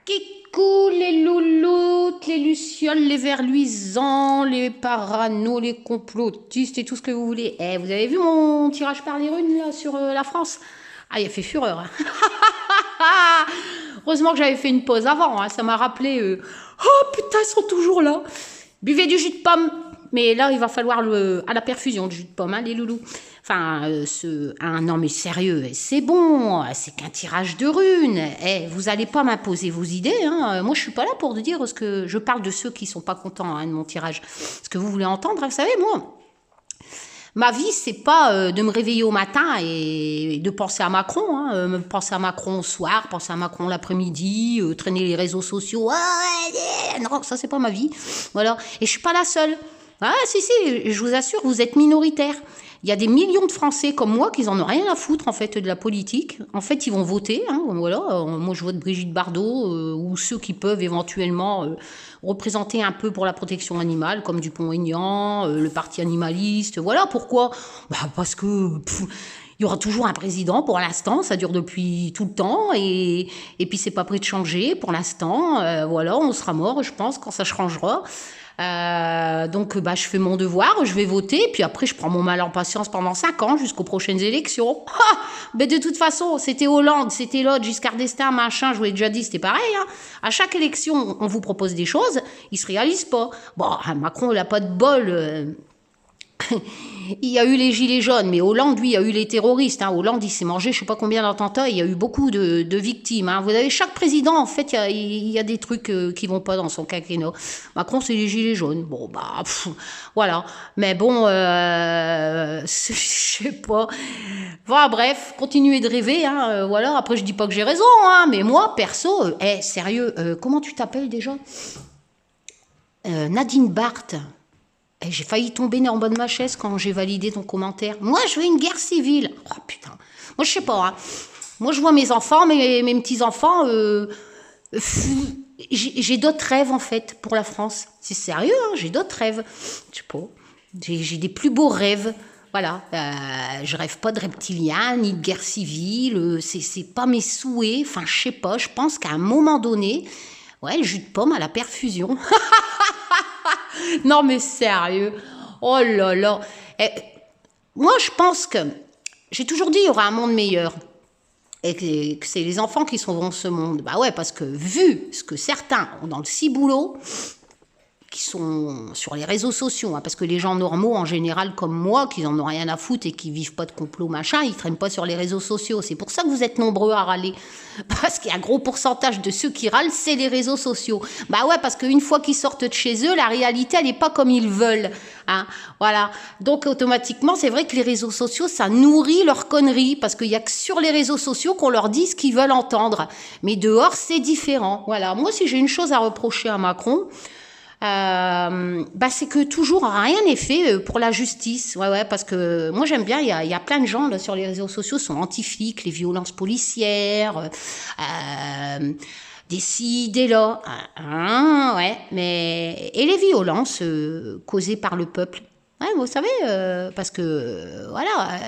Kikou, les louloutes, les lucioles, les vers luisants, les paranos, les complotistes et tout ce que vous voulez. Eh, vous avez vu mon tirage par les runes là sur la France? Ah, il a fait fureur, hein. Heureusement que j'avais fait une pause avant, hein. Ça m'a rappelé. Oh putain, ils sont toujours là. Buvez du jus de pomme. Mais là, il va falloir à la perfusion du jus de pomme, hein, les loulous. Enfin, non mais sérieux, c'est bon, c'est qu'un tirage de runes. Eh, vous allez pas m'imposer vos idées, hein. Moi, je suis pas là pour dire ce que je parle de ceux qui sont pas contents, hein, de mon tirage. Ce que vous voulez entendre, hein, vous savez, moi. Ma vie, c'est pas de me réveiller au matin et de penser à Macron, hein, penser à Macron au soir, penser à Macron l'après-midi, traîner les réseaux sociaux. Non, ça c'est pas ma vie. Voilà. Et je suis pas la seule. Ah si, je vous assure, vous êtes minoritaire. Il y a des millions de Français comme moi qui en ont rien à foutre en fait de la politique. En fait, ils vont voter. Hein, voilà. Moi, je vote Brigitte Bardot ou ceux qui peuvent éventuellement représenter un peu pour la protection animale, comme Dupont-Aignan, le parti animaliste. Voilà pourquoi. Bah, parce que il y aura toujours un président pour l'instant, ça dure depuis tout le temps et puis c'est pas prêt de changer pour l'instant. Voilà, on sera mort, je pense, quand ça changera. Donc bah, je fais mon devoir, je vais voter, puis après je prends mon mal en patience pendant 5 ans jusqu'aux prochaines élections. Mais de toute façon, c'était Hollande, c'était l'autre, Giscard d'Estaing, machin, je vous l'ai déjà dit, c'était pareil. Hein. À chaque élection, on vous propose des choses, ils se réalisent pas. Bon, Macron, il a pas de bol. Il y a eu les gilets jaunes, mais Hollande, lui, il y a eu les terroristes. Hein. Hollande, il s'est mangé je sais pas combien d'attentats, il y a eu beaucoup de victimes. Hein. Vous avez chaque président, en fait, il y a des trucs qui vont pas dans son quinquennat. Macron, c'est les gilets jaunes. Bon, bah, voilà. Mais bon, je sais pas. Voilà, bref, continuez de rêver. Hein, voilà. Après, je dis pas que j'ai raison, hein, mais moi, perso, sérieux, comment tu t'appelles déjà Nadine Barthes. J'ai failli tomber en bas de ma chaise quand j'ai validé ton commentaire. Moi, je veux une guerre civile. Oh putain. Moi, je sais pas. Hein. Moi, je vois mes enfants, mes petits-enfants. J'ai d'autres rêves, en fait, pour la France. C'est sérieux, hein, j'ai d'autres rêves. Je sais pas. J'ai des plus beaux rêves. Voilà. Je rêve pas de reptiliens, ni de guerre civile. C'est pas mes souhaits. Enfin, je sais pas. Je pense qu'à un moment donné, ouais, le jus de pomme à la perfusion. Non mais sérieux, oh là là. Moi je pense que, j'ai toujours dit il y aura un monde meilleur. Et que c'est les enfants qui sauveront ce monde. Bah ouais, parce que vu ce que certains ont dans le ciboulot, qui sont sur les réseaux sociaux, hein, parce que les gens normaux en général comme moi, qui en ont rien à foutre et qui vivent pas de complot machin, ils traînent pas sur les réseaux sociaux. C'est pour ça que vous êtes nombreux à râler, parce qu'il y a un gros pourcentage de ceux qui râlent, c'est les réseaux sociaux. Bah ouais, parce qu'une fois qu'ils sortent de chez eux, la réalité elle est pas comme ils veulent. Hein, voilà. Donc automatiquement, c'est vrai que les réseaux sociaux, ça nourrit leurs conneries, parce qu'il y a que sur les réseaux sociaux qu'on leur dit ce qu'ils veulent entendre. Mais dehors, c'est différent. Voilà. Moi, si j'ai une chose à reprocher à Macron, c'est que toujours rien n'est fait pour la justice. Ouais, parce que moi j'aime bien, il y a plein de gens là, sur les réseaux sociaux sont anti-flics, les violences policières, des ci, des là. Ouais, mais et les violences causées par le peuple. Ouais, vous savez, parce que, voilà,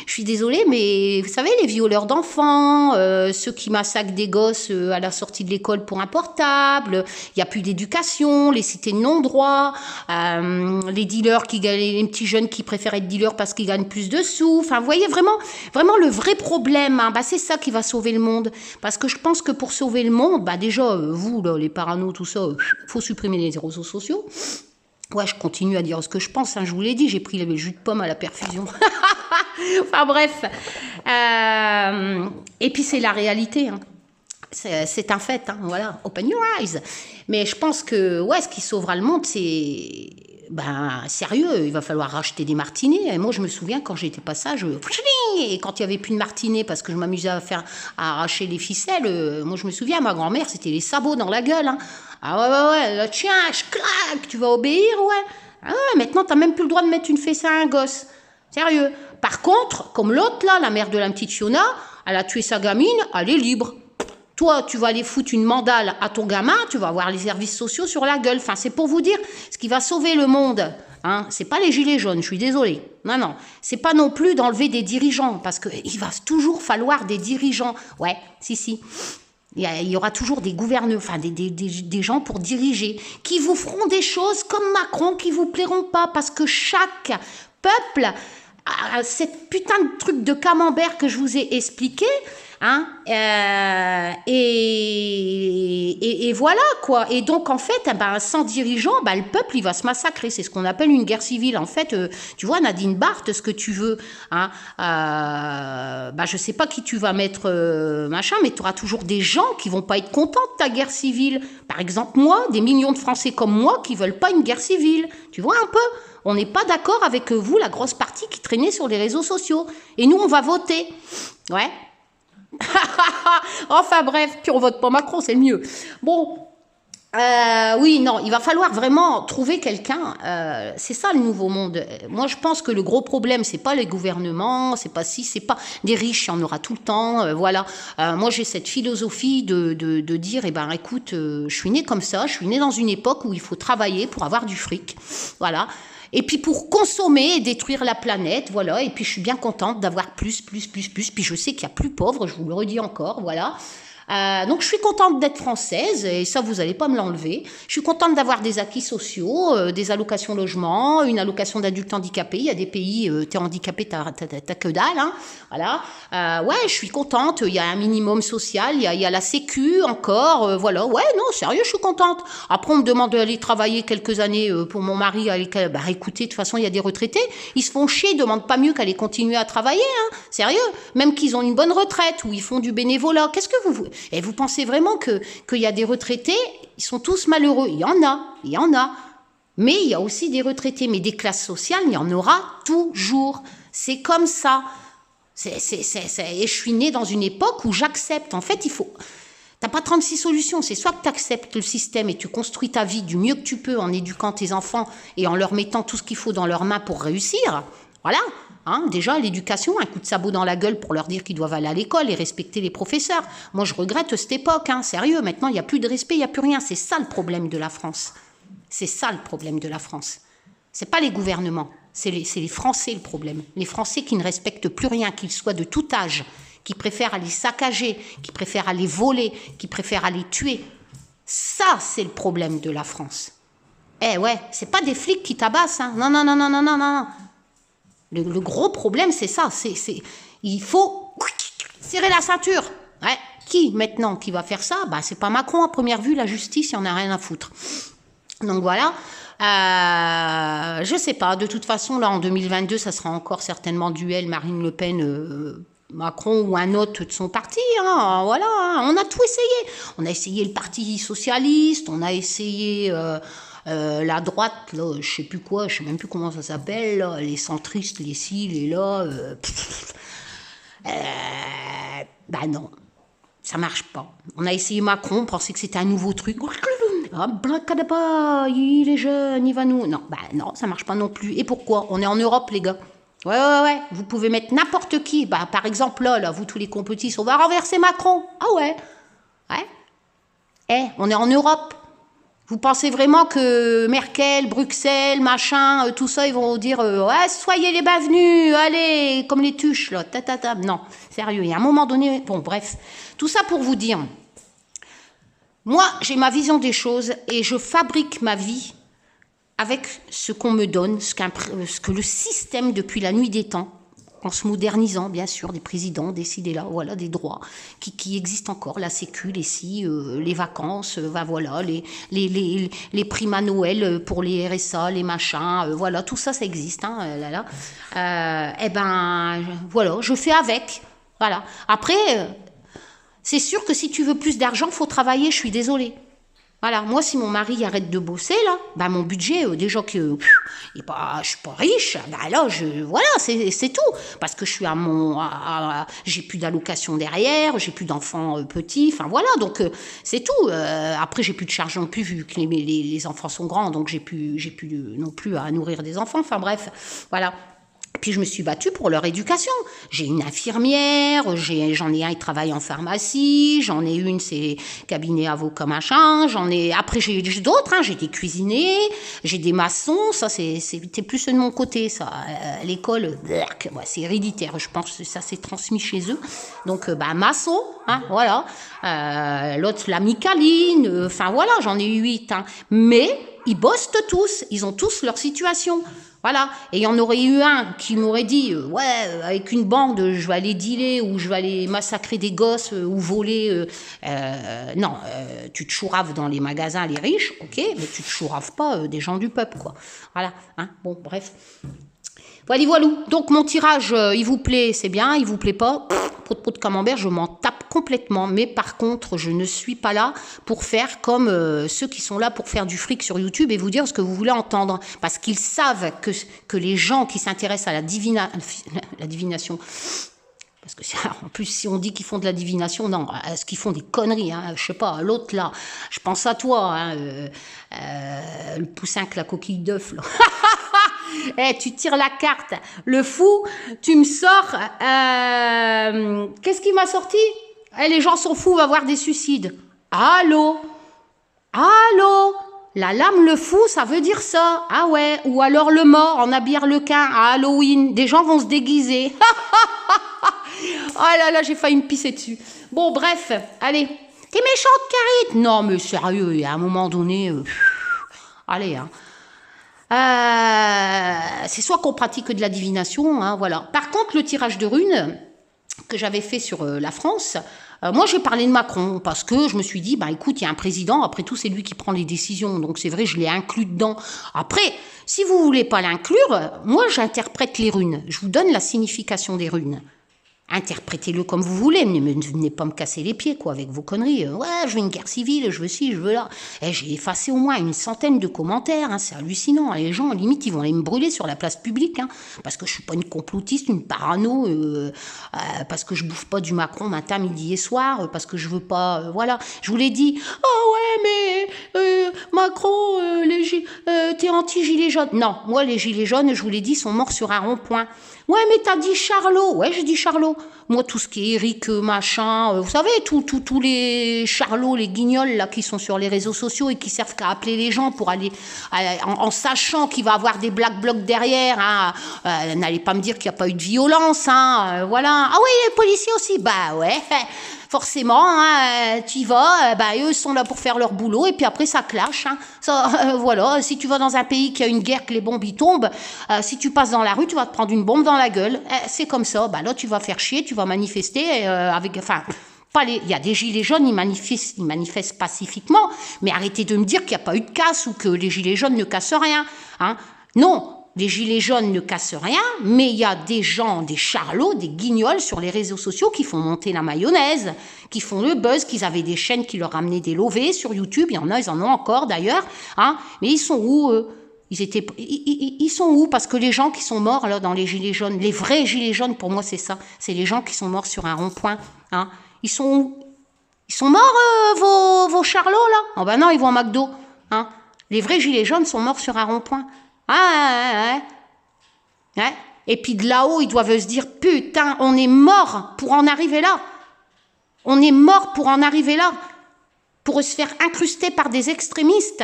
je suis désolée, mais vous savez, les violeurs d'enfants, ceux qui massacrent des gosses à la sortie de l'école pour un portable, il n'y a plus d'éducation, les cités de non-droit, les dealers les petits jeunes qui préfèrent être dealers parce qu'ils gagnent plus de sous. Enfin, vous voyez, vraiment, vraiment le vrai problème, hein, c'est ça qui va sauver le monde. Parce que je pense que pour sauver le monde, déjà, vous, là, les paranos, tout ça, faut supprimer les réseaux sociaux. Ouais, je continue à dire ce que je pense. Hein, je vous l'ai dit, j'ai pris le jus de pomme à la perfusion. Enfin bref. Et puis c'est la réalité. Hein. C'est un fait. Hein, voilà. Open your eyes. Mais je pense que ouais, ce qui sauvera le monde, c'est... sérieux, il va falloir racheter des martinets. Et moi, je me souviens quand j'étais pas sage, et quand il y avait plus de martinets parce que je m'amusais à arracher les ficelles, moi je me souviens, ma grand-mère, c'était les sabots dans la gueule. Hein. Ah ouais, là, tiens, je claque, tu vas obéir, ouais. Ah ouais, maintenant, t'as même plus le droit de mettre une fessée à un gosse. Sérieux. Par contre, comme l'autre, là, la mère de la petite Fiona, elle a tué sa gamine, elle est libre. Toi, tu vas aller foutre une mandale à ton gamin, tu vas avoir les services sociaux sur la gueule. Enfin, c'est pour vous dire, ce qui va sauver le monde, hein, c'est pas les gilets jaunes, je suis désolée. Non, c'est pas non plus d'enlever des dirigeants, parce qu'il va toujours falloir des dirigeants. Ouais, si. Il y aura toujours des gouverneurs, enfin des gens pour diriger, qui vous feront des choses comme Macron qui vous plairont pas, parce que chaque peuple a cette putain de truc de camembert que je vous ai expliqué, hein, et voilà quoi. Et donc en fait, sans dirigeant, le peuple il va se massacrer. C'est ce qu'on appelle une guerre civile. En fait, tu vois, Nadine Barth, ce que tu veux, hein, je sais pas qui tu vas mettre machin, mais tu auras toujours des gens qui vont pas être contents de ta guerre civile. Par exemple, moi, des millions de Français comme moi qui veulent pas une guerre civile. Tu vois un peu? On n'est pas d'accord avec vous, la grosse partie qui traînait sur les réseaux sociaux. Et nous, on va voter. Ouais. Enfin bref, puis on vote pas Macron, c'est le mieux. Bon, oui, non, il va falloir vraiment trouver quelqu'un. C'est ça le nouveau monde. Moi, je pense que le gros problème, c'est pas les gouvernements, c'est pas des riches, il y en aura tout le temps. Voilà. Moi, j'ai cette philosophie de dire, écoute, je suis née comme ça, je suis née dans une époque où il faut travailler pour avoir du fric. Voilà. Et puis pour consommer et détruire la planète, voilà. Et puis je suis bien contente d'avoir plus. Puis je sais qu'il y a plus pauvres, je vous le redis encore, voilà. Donc je suis contente d'être française, et ça vous allez pas me l'enlever. Je suis contente d'avoir des acquis sociaux, des allocations logement, une allocation d'adulte handicapé. Il y a des pays, t'es handicapé, t'as que dalle, hein. Voilà. Ouais, je suis contente. Il y a un minimum social, il y a la sécu encore, voilà. Ouais, non, sérieux, je suis contente. Après, on me demande d'aller travailler quelques années pour mon mari. Écoutez, de toute façon, il y a des retraités, ils se font chier, ils demandent pas mieux qu'aller continuer à travailler, hein. Sérieux. Même qu'ils ont une bonne retraite ou ils font du bénévolat. Qu'est-ce que vous... Et vous pensez vraiment qu'il y a des retraités, ils sont tous malheureux? Il y en a. Mais il y a aussi des retraités. Mais des classes sociales, il y en aura toujours. C'est comme ça. Et je suis née dans une époque où j'accepte. En fait, t'as pas 36 solutions. C'est soit que tu acceptes le système et tu construis ta vie du mieux que tu peux en éduquant tes enfants et en leur mettant tout ce qu'il faut dans leurs mains pour réussir. Voilà. Hein, déjà, l'éducation, un coup de sabot dans la gueule pour leur dire qu'ils doivent aller à l'école et respecter les professeurs. Moi, je regrette cette époque, hein, sérieux. Maintenant, il n'y a plus de respect, il n'y a plus rien. C'est ça le problème de la France. C'est ça le problème de la France. C'est pas les gouvernements, c'est les Français le problème. Les Français qui ne respectent plus rien, qu'ils soient de tout âge, qui préfèrent aller saccager, qui préfèrent aller voler, qui préfèrent aller tuer. Ça, c'est le problème de la France. Eh ouais, c'est pas des flics qui tabassent, hein. Non. Le gros problème, c'est ça. Il faut serrer la ceinture. Ouais. Qui, maintenant, qui va faire ça? C'est pas Macron, à première vue, la justice, il n'y en a rien à foutre. Donc voilà. Je sais pas. De toute façon, là, en 2022, ça sera encore certainement duel Marine Le Pen... Macron ou un autre de son parti, hein, voilà, hein. On a tout essayé. On a essayé le Parti socialiste, on a essayé... la droite, là, je sais plus quoi, je sais même plus comment ça s'appelle, là, les centristes, les ci, les là, non, ça marche pas. On a essayé Macron, on pensait que c'était un nouveau truc. Ah, Bracadaba, il est jeune, il va nous... Non, ça marche pas non plus. Et pourquoi? On est en Europe, les gars. Ouais. Vous pouvez mettre n'importe qui. Par exemple, là, vous tous les complotistes, on va renverser Macron. Ah ouais. On est en Europe. Vous pensez vraiment que Merkel, Bruxelles, machin, tout ça, ils vont dire ouais, soyez les bienvenus, allez, comme les tuches, là, Non, sérieux, il y a un moment donné... Bon, bref, tout ça pour vous dire, moi, j'ai ma vision des choses et je fabrique ma vie avec ce qu'on me donne, ce que le système, depuis la nuit des temps, en se modernisant, bien sûr, des présidents, décidés là, voilà, des droits qui existent encore, la sécu, les vacances, voilà, les primes à Noël pour les RSA, les machins, voilà, tout ça, ça existe, hein, voilà, je fais avec, voilà. Après, c'est sûr que si tu veux plus d'argent, faut travailler, je suis désolée. Voilà, moi, si mon mari arrête de bosser, là, mon budget, déjà que je suis pas riche, là, voilà, c'est tout. Parce que je suis j'ai plus d'allocation derrière, j'ai plus d'enfants petits, enfin voilà, donc c'est tout. Après, j'ai plus de charge non plus, vu que les enfants sont grands, donc j'ai plus non plus à nourrir des enfants, enfin bref, voilà. Puis je me suis battue pour leur éducation. J'ai une infirmière, j'en ai un qui travaille en pharmacie, j'en ai une c'est cabinet avocat machin, après j'ai d'autres, hein, j'ai des cuisiniers, j'ai des maçons, ça c'était plus de mon côté ça. L'école, c'est héréditaire, je pense que ça s'est transmis chez eux. Donc maçon, hein, voilà. L'autre la Micaline, enfin voilà, j'en ai eu 8. Hein. Mais ils bossent tous, ils ont tous leur situation. Voilà, et il y en aurait eu un qui m'aurait dit ouais, avec une bande, je vais aller dealer ou je vais aller massacrer des gosses ou voler. Non, tu te chouraves dans les magasins, les riches, ok, mais tu te chouraves pas des gens du peuple, quoi. Voilà, hein, bon, bref. Voilà, voilou. Donc mon tirage, il vous plaît, c'est bien, il vous plaît pas, pot de camembert, je m'en tape complètement. Mais par contre, je ne suis pas là pour faire comme ceux qui sont là pour faire du fric sur YouTube et vous dire ce que vous voulez entendre. Parce qu'ils savent que les gens qui s'intéressent à la divination... Parce que en plus, si on dit qu'ils font de la divination, non, est-ce qu'ils font des conneries, hein, je sais pas, l'autre là, je pense à toi, hein, le poussin avec la coquille d'œuf, là. Tu tires la carte, le fou, tu me sors, qu'est-ce qui m'a sorti? Les gens sont fous, on va voir des suicides. Allô? La lame, le fou, ça veut dire ça. Ah ouais, ou alors le mort en habit arlequin à Halloween, des gens vont se déguiser. Oh là là, j'ai failli me pisser dessus. Bon, bref, allez. T'es méchante, Karine? Non, mais sérieux, à un moment donné... allez, hein. C'est soit qu'on pratique de la divination, hein, voilà. Par contre, le tirage de runes que j'avais fait sur la France, moi j'ai parlé de Macron parce que je me suis dit, bah écoute, il y a un président, après tout c'est lui qui prend les décisions, donc c'est vrai, je l'ai inclus dedans. Après, si vous voulez pas l'inclure, moi j'interprète les runes, je vous donne la signification des runes. Interprétez-le comme vous voulez, mais ne venez pas me casser les pieds, quoi, avec vos conneries. Ouais, je veux une guerre civile, je veux ci, je veux là. J'ai effacé au moins une centaine de commentaires, hein, c'est hallucinant. Les gens, limite, ils vont aller me brûler sur la place publique, hein, parce que je suis pas une complotiste, une parano, parce que je bouffe pas du Macron matin, midi et soir, parce que je veux pas, voilà. Je vous l'ai dit, oh ouais, mais Macron, t'es anti-gilet jaune. Non, moi, les gilets jaunes, je vous l'ai dit, sont morts sur un rond-point. Ouais, mais t'as dit Charlot. Ouais, j'ai dit Charlot. Moi, tout ce qui est Eric, machin, vous savez, tous les Charlots, les guignols, là, qui sont sur les réseaux sociaux et qui servent qu'à appeler les gens pour aller, en sachant qu'il va avoir des black blocs derrière, hein, n'allez pas me dire qu'il n'y a pas eu de violence, hein, voilà. Ah oui, les policiers aussi. Bah ouais, forcément, hein, tu y vas, eux sont là pour faire leur boulot et puis après ça clash. Hein. Ça, voilà, si tu vas dans un pays qui a une guerre, que les bombes y tombent, si tu passes dans la rue, tu vas te prendre une bombe dans la gueule. C'est comme ça. Là, tu vas faire chier, tu vas manifester avec... Enfin, il y a des gilets jaunes, ils manifestent pacifiquement, mais arrêtez de me dire qu'il n'y a pas eu de casse ou que les gilets jaunes ne cassent rien. Hein. Non. Les gilets jaunes ne cassent rien, mais il y a des gens, des charlots, des guignols sur les réseaux sociaux qui font monter la mayonnaise, qui font le buzz, qu'ils avaient des chaînes qui leur ramenaient des lovés sur YouTube. Il y en a, ils en ont encore d'ailleurs. Hein, mais ils sont où, eux? Ils sont où? Parce que les gens qui sont morts là dans les gilets jaunes, les vrais gilets jaunes, pour moi, c'est ça. C'est les gens qui sont morts sur un rond-point. Hein. Ils sont où? Ils sont morts, vos charlots, là? Oh ben non, ils vont au McDo. Hein. Les vrais gilets jaunes sont morts sur un rond-point. Ah, ouais. Et puis de là-haut, ils doivent se dire, putain, on est mort pour en arriver là. On est mort pour en arriver là. Pour se faire incruster par des extrémistes,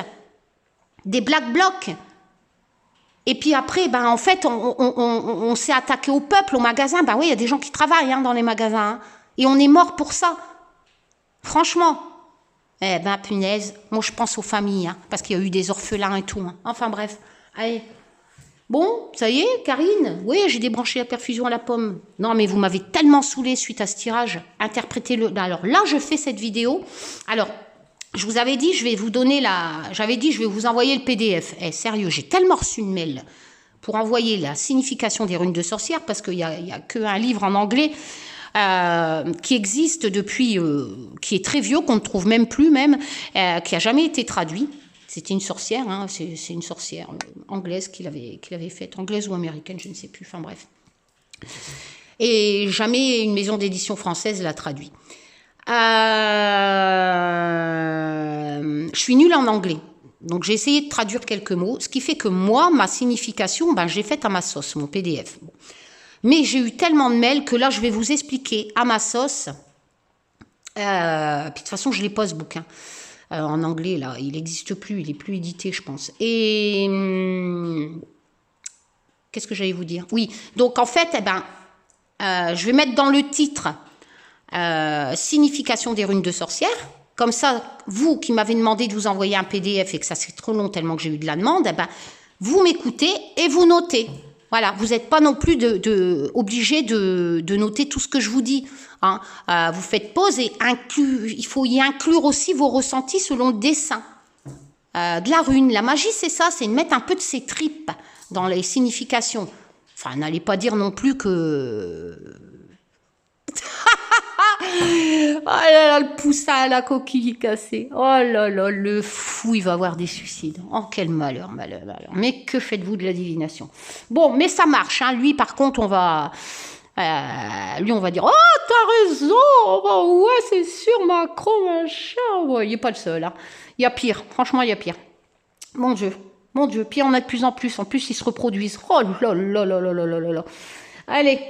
des black blocs. Et puis après, en fait, on s'est attaqué au peuple, au magasin. Oui, il y a des gens qui travaillent dans les magasins. Hein. Et on est mort pour ça. Franchement. Punaise. Moi, je pense aux familles. Hein, parce qu'il y a eu des orphelins et tout. Hein. Enfin, bref. Allez. Bon, ça y est, Karine? Oui, j'ai débranché la perfusion à la pomme. Non, mais vous m'avez tellement saoulé suite à ce tirage. Interprétez-le. Alors là, je fais cette vidéo. Alors, je vous avais dit, je vais vous donner J'avais dit, je vais vous envoyer le PDF. Sérieux, j'ai tellement reçu de mails pour envoyer la signification des runes de sorcière, parce qu'il y a qu'un livre en anglais qui existe depuis... qui est très vieux, qu'on ne trouve même plus, qui n'a jamais été traduit. C'était une sorcière, hein, c'est une sorcière anglaise qui l'avait faite, anglaise ou américaine, je ne sais plus, enfin bref. Et jamais une maison d'édition française l'a traduit. Je suis nulle en anglais. Donc, j'ai essayé de traduire quelques mots, ce qui fait que moi, ma signification, ben, j'ai faite à ma sauce, mon PDF. Bon. Mais j'ai eu tellement de mails que là, je vais vous expliquer à ma sauce. Puis de toute façon, je l'ai pas, ce bouquin. En anglais, là, il n'existe plus, il est plus édité, je pense. Et qu'est-ce que j'allais vous dire? Oui, donc en fait, eh ben, je vais mettre dans le titre signification des runes de sorcière. Comme ça, vous qui m'avez demandé de vous envoyer un PDF et que ça c'est trop long tellement que j'ai eu de la demande, eh ben, vous m'écoutez et vous notez. Voilà, vous n'êtes pas non plus obligé de noter tout ce que je vous dis. Hein. Vous faites pause et il faut y inclure aussi vos ressentis selon le dessin de la rune. La magie, c'est ça, c'est de mettre un peu de ses tripes dans les significations. Enfin, n'allez pas dire non plus que... Oh là là, le poussin à la coquille cassée. Oh là là, le fou, il va avoir des suicides. Oh, quel malheur, malheur, malheur. Mais que faites-vous de la divination? Bon, mais ça marche. Hein. Lui, par contre, on va dire, oh, t'as raison. Oh, ouais, c'est sûr, Macron, machin. Ouais, il n'est pas le seul. Hein. Il y a pire. Franchement, il y a pire. Mon Dieu. Mon Dieu. Puis, on a de plus en plus. En plus, ils se reproduisent. Oh là là là là là là là là. Allez.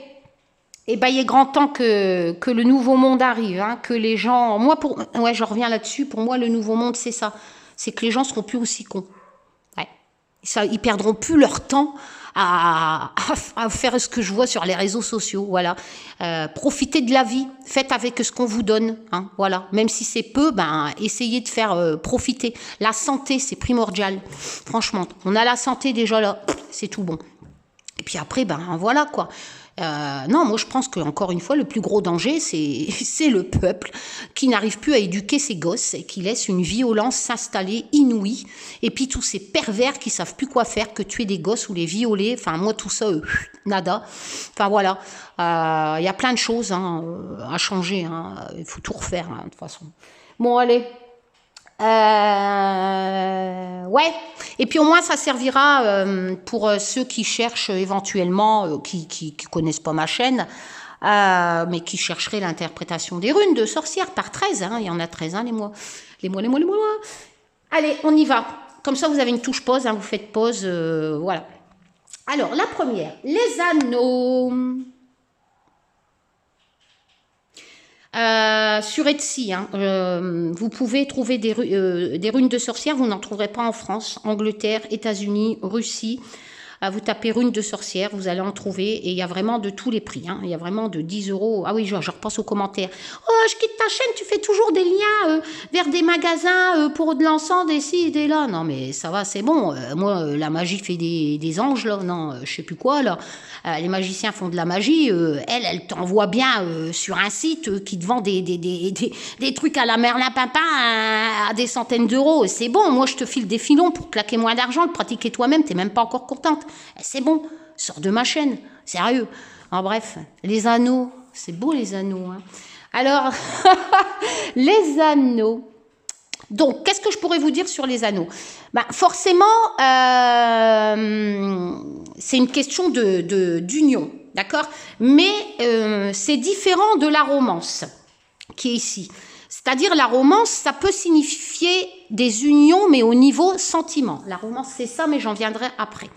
Eh ben, il est grand temps que le nouveau monde arrive, hein, que les gens... Moi, ouais, je reviens là-dessus. Pour moi, le nouveau monde, c'est ça. C'est que les gens seront plus aussi cons. Ouais. Ça, ils perdront plus leur temps à faire ce que je vois sur les réseaux sociaux. Voilà. Profitez de la vie. Faites avec ce qu'on vous donne. Hein, voilà. Même si c'est peu, ben, essayez de faire profiter. La santé, c'est primordial. Franchement, on a la santé déjà là. C'est tout bon. Et puis après, ben voilà quoi. Non, moi je pense qu'encore une fois, le plus gros danger, c'est le peuple qui n'arrive plus à éduquer ses gosses et qui laisse une violence s'installer inouïe. Et puis tous ces pervers qui savent plus quoi faire que tuer des gosses ou les violer. Enfin, moi tout ça, nada. Enfin voilà, y a plein de choses hein, à changer. Hein. Il faut tout refaire hein, de toute façon. Bon, allez. Ouais, et puis au moins ça servira pour ceux qui cherchent éventuellement, qui connaissent pas ma chaîne, mais qui chercheraient l'interprétation des runes de sorcières par 13, hein, il y en a 13, hein, les mois. Allez, on y va. Comme ça, vous avez une touche pause, hein, vous faites pause, voilà. Alors, la première, les anneaux. Sur Etsy, hein, vous pouvez trouver des runes de sorcières, vous n'en trouverez pas en France, Angleterre, États-Unis, Russie. Vous tapez runes de sorcières, vous allez en trouver et il y a vraiment de tous les prix. Hein, il y a vraiment de 10 €. Ah oui, je repense aux commentaires. Oh, je quitte ta chaîne, tu fais toujours des liens vers des magasins pour de l'encens, des ci et des là. Non, mais ça va, c'est bon. Moi, la magie fait des anges, là. Non, je sais plus quoi, là. Les magiciens font de la magie. Elle t'envoie bien sur un site qui te vend des trucs à la Merlin Pimpin à des centaines d'euros. C'est bon, moi, je te file des filons pour claquer moins d'argent, le pratiquer toi-même, t'es même pas encore contente. C'est bon, sors de ma chaîne, sérieux. En bref, les anneaux, c'est beau les anneaux. Hein. Alors, les anneaux. Donc, qu'est-ce que je pourrais vous dire sur les anneaux? Ben, forcément, c'est une question d'union, d'accord? Mais c'est différent de la romance qui est ici. C'est-à-dire la romance, ça peut signifier des unions, mais au niveau sentiment. La romance, c'est ça, mais j'en viendrai après.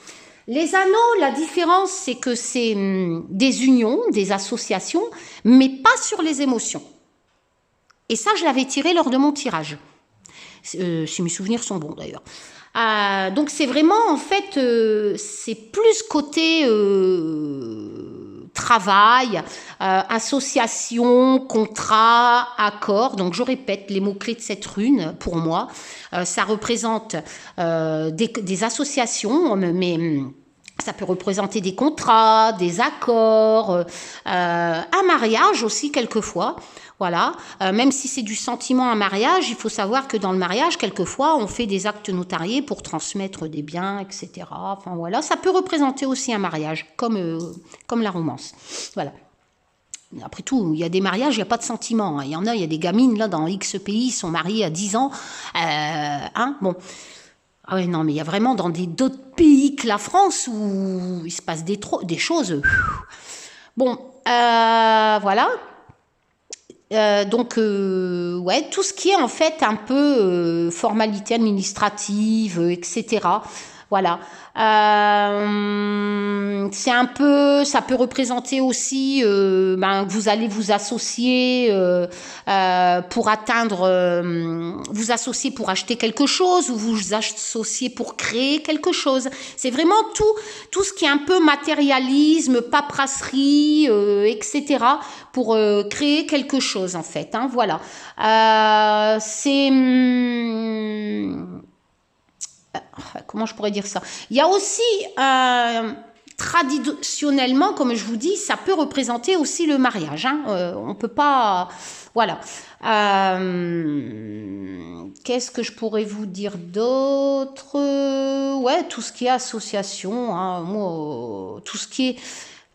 Les anneaux, la différence, c'est que c'est des unions, des associations, mais pas sur les émotions. Et ça, je l'avais tiré lors de mon tirage. Si mes souvenirs sont bons, d'ailleurs. Donc, c'est vraiment, en fait, c'est plus côté travail, association, contrat, accord. Donc, je répète les mots-clés de cette rune, pour moi. Ça représente des associations, mais ça peut représenter des contrats, des accords, un mariage aussi, quelquefois. Voilà, même si c'est du sentiment un mariage, il faut savoir que dans le mariage, quelquefois, on fait des actes notariés pour transmettre des biens, etc. Enfin voilà, ça peut représenter aussi un mariage, comme la romance. Voilà. Après tout, il y a des mariages, il n'y a pas de sentiment. Il y en a, il y a des gamines, là, dans X pays, sont mariées à 10 ans. Hein, bon. Ah ouais, non, mais il y a vraiment dans d'autres pays que la France où il se passe des choses. Bon, voilà. Ouais, tout ce qui est en fait un peu formalité administrative, etc. Voilà. C'est un peu, ça peut représenter aussi que vous allez vous associer pour atteindre, vous associer pour acheter quelque chose ou vous associer pour créer quelque chose. C'est vraiment tout ce qui est un peu matérialisme, paperasserie, etc. pour créer quelque chose en fait. Hein, voilà. Comment je pourrais dire ça? Il y a aussi, traditionnellement, comme je vous dis, ça peut représenter aussi le mariage. Hein. On peut pas... Voilà. Qu'est-ce que je pourrais vous dire d'autre? Ouais, tout ce qui est association, hein, moi, tout ce qui est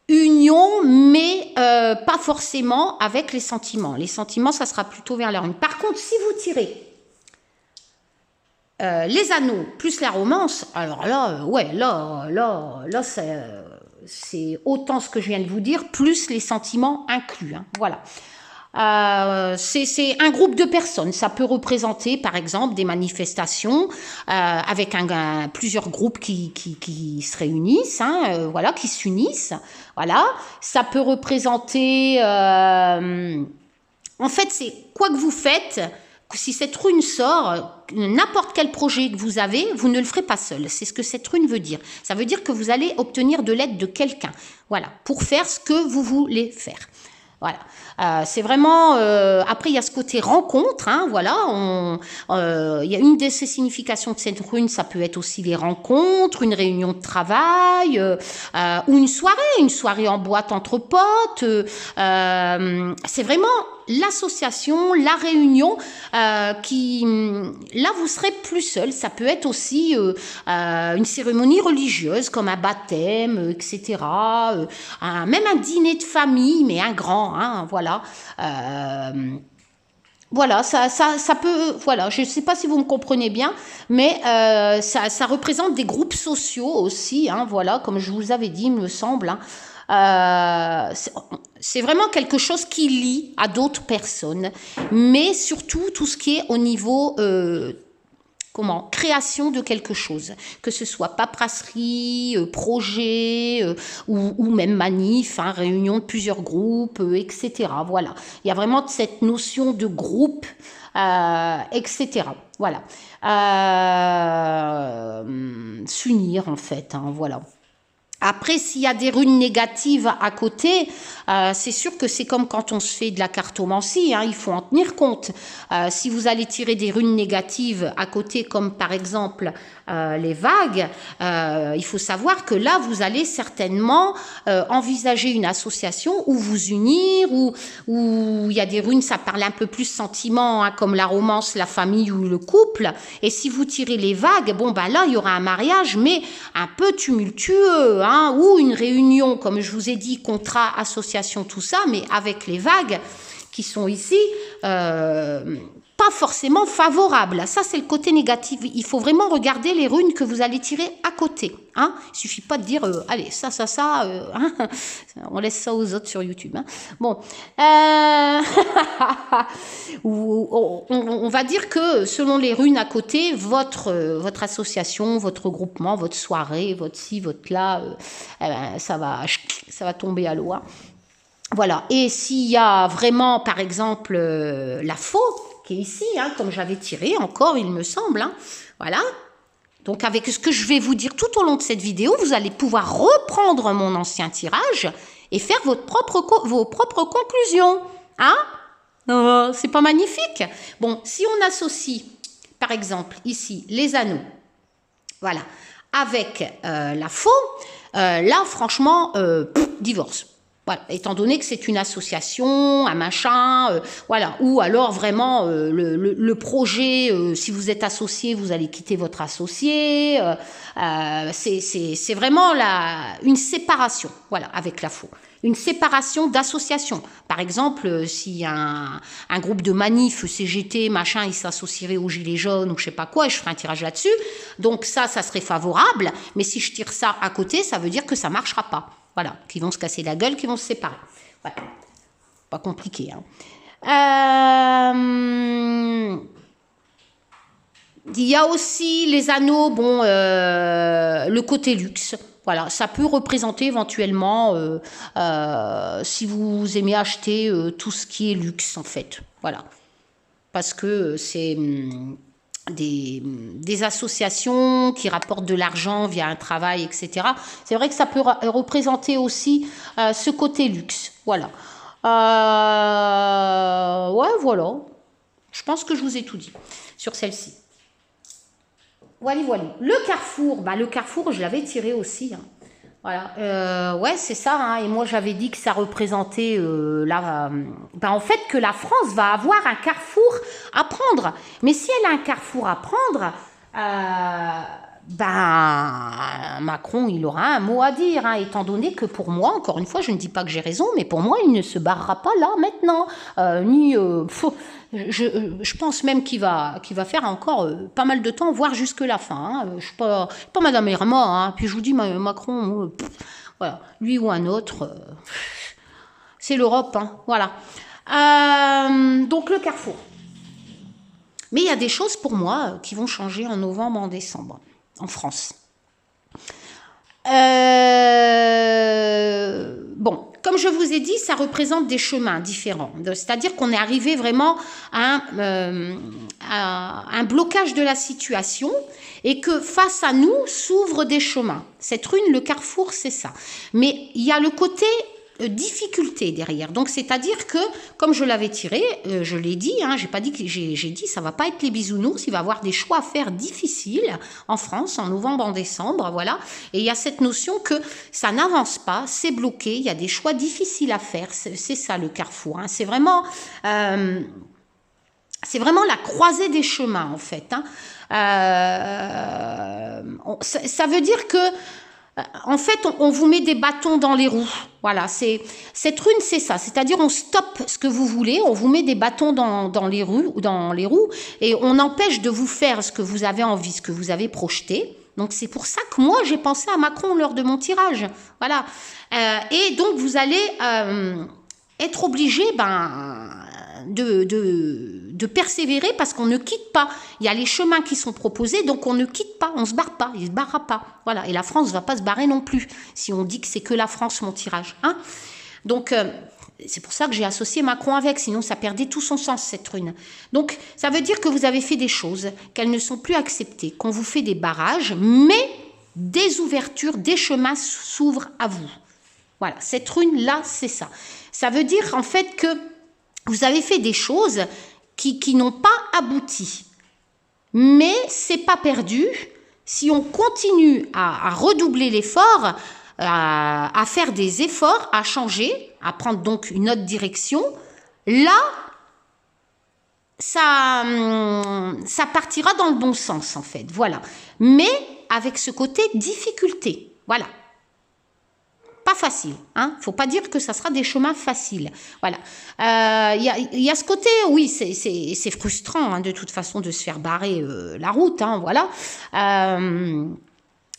union, mais pas forcément avec les sentiments. Les sentiments, ça sera plutôt vers la rune. Par contre, si vous tirez les anneaux plus la romance, alors là, ouais, là, c'est autant ce que je viens de vous dire, plus les sentiments inclus. Hein, voilà. C'est un groupe de personnes. Ça peut représenter, par exemple, des manifestations avec plusieurs groupes qui se réunissent, hein, voilà, qui s'unissent. Voilà. Ça peut représenter... en fait, c'est quoi que vous faites... Si cette rune sort, n'importe quel projet que vous avez, vous ne le ferez pas seul. C'est ce que cette rune veut dire. Ça veut dire que vous allez obtenir de l'aide de quelqu'un. Voilà, pour faire ce que vous voulez faire. Voilà. C'est vraiment... après, il y a ce côté rencontre. Hein, voilà. Il y a une de ces significations de cette rune, ça peut être aussi les rencontres, une réunion de travail, ou une soirée en boîte entre potes. C'est vraiment l'association, la réunion, qui... Là, vous serez plus seul. Ça peut être aussi une cérémonie religieuse, comme un baptême, etc. Même un dîner de famille, mais un grand, hein, voilà. Voilà, ça peut, voilà, je ne sais pas si vous me comprenez bien, mais ça représente des groupes sociaux aussi, hein, voilà, comme je vous avais dit, il me semble. Hein. C'est vraiment quelque chose qui lie à d'autres personnes, mais surtout tout ce qui est au niveau création de quelque chose, que ce soit paperasserie, projet ou même manif, hein, réunion de plusieurs groupes, etc. Voilà, il y a vraiment cette notion de groupe, etc. Voilà, s'unir en fait, hein, voilà. Après, s'il y a des runes négatives à côté, c'est sûr que c'est comme quand on se fait de la cartomancie, hein, il faut en tenir compte. Si vous allez tirer des runes négatives à côté, comme par exemple les vagues, il faut savoir que là, vous allez certainement envisager une association ou vous unir, ou il y a des runes, ça parle un peu plus sentiment, hein, comme la romance, la famille ou le couple. Et si vous tirez les vagues, bon, bah là, il y aura un mariage, mais un peu tumultueux, hein, ou une réunion, comme je vous ai dit, contrat, association, tout ça, mais avec les vagues qui sont ici, pas forcément favorables. Ça, c'est le côté négatif. Il faut vraiment regarder les runes que vous allez tirer à côté. Hein. Il ne suffit pas de dire, allez, ça, hein. On laisse ça aux autres sur YouTube. Hein. Bon. On va dire que selon les runes à côté, votre association, votre groupement, votre soirée, votre ci, votre là, ça va tomber à l'eau. Hein. Voilà. Et s'il y a vraiment, par exemple, la faux, qui est ici, hein, comme j'avais tiré encore, il me semble. Hein, voilà. Donc, avec ce que je vais vous dire tout au long de cette vidéo, vous allez pouvoir reprendre mon ancien tirage et faire vos propres conclusions. Hein? C'est pas magnifique? Bon, si on associe, par exemple, ici, les anneaux, voilà, avec la faux, là, franchement, divorce. Voilà, étant donné que c'est une association, un machin, voilà, ou alors vraiment le projet, si vous êtes associé, vous allez quitter votre associé, c'est vraiment une séparation, voilà, avec la faux. Une séparation d'association. Par exemple, si un groupe de manif, CGT, machin, il s'associerait aux Gilets jaunes ou je sais pas quoi, et je ferai un tirage là-dessus, donc ça serait favorable, mais si je tire ça à côté, ça veut dire que ça marchera pas. Voilà, qui vont se casser la gueule, qui vont se séparer. Voilà. Pas compliqué. Hein. Il y a aussi les anneaux, bon, le côté luxe. Voilà, ça peut représenter éventuellement, si vous aimez acheter tout ce qui est luxe, en fait. Voilà, parce que c'est des associations qui rapportent de l'argent via un travail, etc. C'est vrai que ça peut représenter aussi ce côté luxe. Voilà. Ouais, voilà. Je pense que je vous ai tout dit sur celle-ci. Voilà, voilà. Le carrefour, je l'avais tiré aussi, hein. Voilà, ouais, c'est ça, hein. Et moi j'avais dit que ça représentait en fait que la France va avoir un carrefour à prendre. Mais si elle a un carrefour à prendre, Macron, il aura un mot à dire, hein, étant donné que pour moi, encore une fois, je ne dis pas que j'ai raison, mais pour moi, il ne se barrera pas là maintenant, je pense même qu'il va faire encore pas mal de temps, voire jusque la fin, hein. Je ne suis pas Madame Irma, hein. Puis je vous dis, Macron, voilà, lui ou un autre, c'est l'Europe, hein, voilà. Donc le carrefour. Mais il y a des choses pour moi qui vont changer en novembre, en décembre, en France. Bon, comme je vous ai dit, ça représente des chemins différents. C'est-à-dire qu'on est arrivé vraiment à un blocage de la situation et que face à nous s'ouvrent des chemins. Cette rune, le carrefour, c'est ça. Mais il y a le côté difficulté derrière. Donc, c'est-à-dire que, comme je l'avais tiré, je l'ai dit, hein, j'ai dit, ça va pas être les bisounours, il va y avoir des choix à faire difficiles en France, en novembre, en décembre, voilà. Et il y a cette notion que ça n'avance pas, c'est bloqué, il y a des choix difficiles à faire, c'est ça le carrefour, hein. C'est vraiment la croisée des chemins, en fait, hein. Ça veut dire que en fait, on vous met des bâtons dans les roues. Voilà, cette rune, c'est ça. C'est-à-dire, on stoppe ce que vous voulez, on vous met des bâtons dans les roues, et on empêche de vous faire ce que vous avez envie, ce que vous avez projeté. Donc, c'est pour ça que moi, j'ai pensé à Macron lors de mon tirage. Voilà. Et donc, vous allez être obligé de persévérer parce qu'on ne quitte pas. Il y a les chemins qui sont proposés, donc on ne quitte pas, on ne se barre pas, il ne se barrera pas. Voilà. Et la France ne va pas se barrer non plus, si on dit que c'est que la France, mon tirage, hein. Donc, c'est pour ça que j'ai associé Macron avec, sinon ça perdait tout son sens, cette rune. Donc, ça veut dire que vous avez fait des choses, qu'elles ne sont plus acceptées, qu'on vous fait des barrages, mais des ouvertures, des chemins s'ouvrent à vous. Voilà, cette rune-là, c'est ça. Ça veut dire, en fait, que vous avez fait des choses qui n'ont pas abouti. Mais c'est pas perdu. Si on continue à redoubler l'effort, à faire des efforts, à changer, à prendre donc une autre direction, là, ça partira dans le bon sens, en fait. Voilà. Mais avec ce côté difficulté. Voilà. Pas facile, hein. Faut pas dire que ça sera des chemins faciles. Voilà. Il y a ce côté, oui, c'est frustrant, hein, de toute façon de se faire barrer la route, hein, voilà.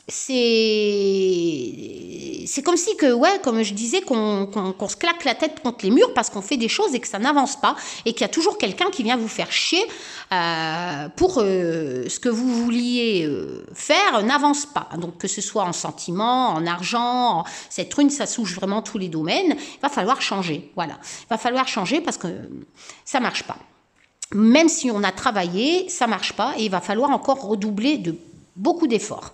C'est comme si que, ouais, comme je disais, qu'on se claque la tête contre les murs parce qu'on fait des choses et que ça n'avance pas et qu'il y a toujours quelqu'un qui vient vous faire chier pour ce que vous vouliez faire n'avance pas. Donc que ce soit en sentiment, en argent, cette rune, ça touche vraiment tous les domaines. Il va falloir changer, voilà. Il va falloir changer parce que ça marche pas. Même si on a travaillé, ça marche pas et il va falloir encore redoubler de beaucoup d'efforts.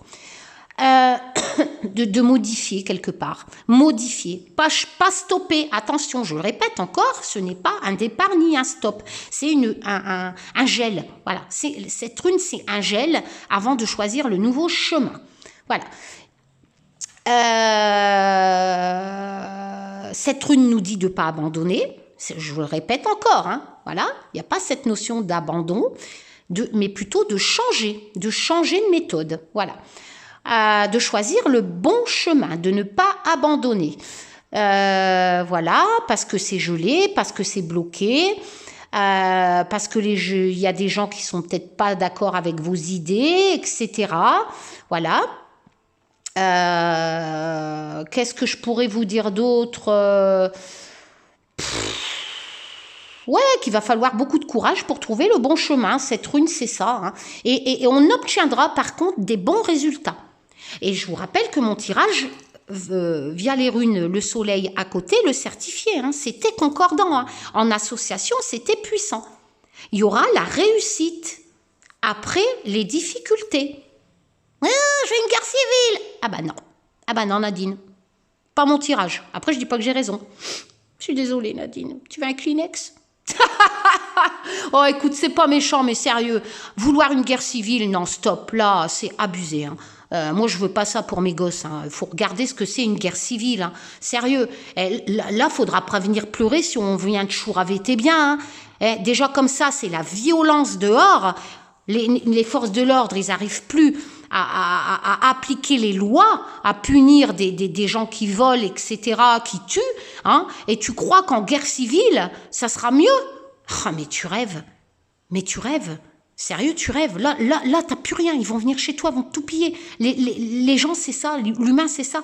De modifier quelque part. Modifier. Pas stopper. Attention, je le répète encore, ce n'est pas un départ ni un stop. C'est un gel. Voilà. Cette rune, c'est un gel avant de choisir le nouveau chemin. Voilà. Cette rune nous dit de ne pas abandonner. Je le répète encore. Hein. Voilà. Il n'y a pas cette notion d'abandon, mais plutôt de changer de méthode. Voilà. De choisir le bon chemin, de ne pas abandonner. Voilà, parce que c'est gelé, parce que c'est bloqué, parce que il y a des gens qui sont peut-être pas d'accord avec vos idées, etc. Voilà. Qu'est-ce que je pourrais vous dire d'autre? Ouais, qu'il va falloir beaucoup de courage pour trouver le bon chemin. Cette rune, c'est ça. Hein. Et on obtiendra par contre des bons résultats. Et je vous rappelle que mon tirage, via les runes, le soleil à côté, le certifiait. Hein. C'était concordant. Hein. En association, c'était puissant. Il y aura la réussite après les difficultés. Ah, je veux une guerre civile. Ah bah non. Ah bah non, Nadine. Pas mon tirage. Après, je dis pas que j'ai raison. Je suis désolée, Nadine. Tu veux un Kleenex? Oh, écoute, c'est pas méchant, mais sérieux. Vouloir une guerre civile, non, stop. Là, c'est abusé. Hein. Moi, je veux pas ça pour mes gosses. Il faut regarder ce que c'est une guerre civile. Hein. Sérieux. Là, faudra pas venir pleurer si on vient de chouraver tes biens. Hein. Déjà, comme ça, c'est la violence dehors. Les forces de l'ordre, ils n'arrivent plus à appliquer les lois, à punir des gens qui volent, etc., qui tuent, hein, et tu crois qu'en guerre civile, ça sera mieux? Ah, mais tu rêves. Mais tu rêves. Sérieux, tu rêves. Là, t'as plus rien. Ils vont venir chez toi, vont tout piller. Les gens, c'est ça. L'humain, c'est ça.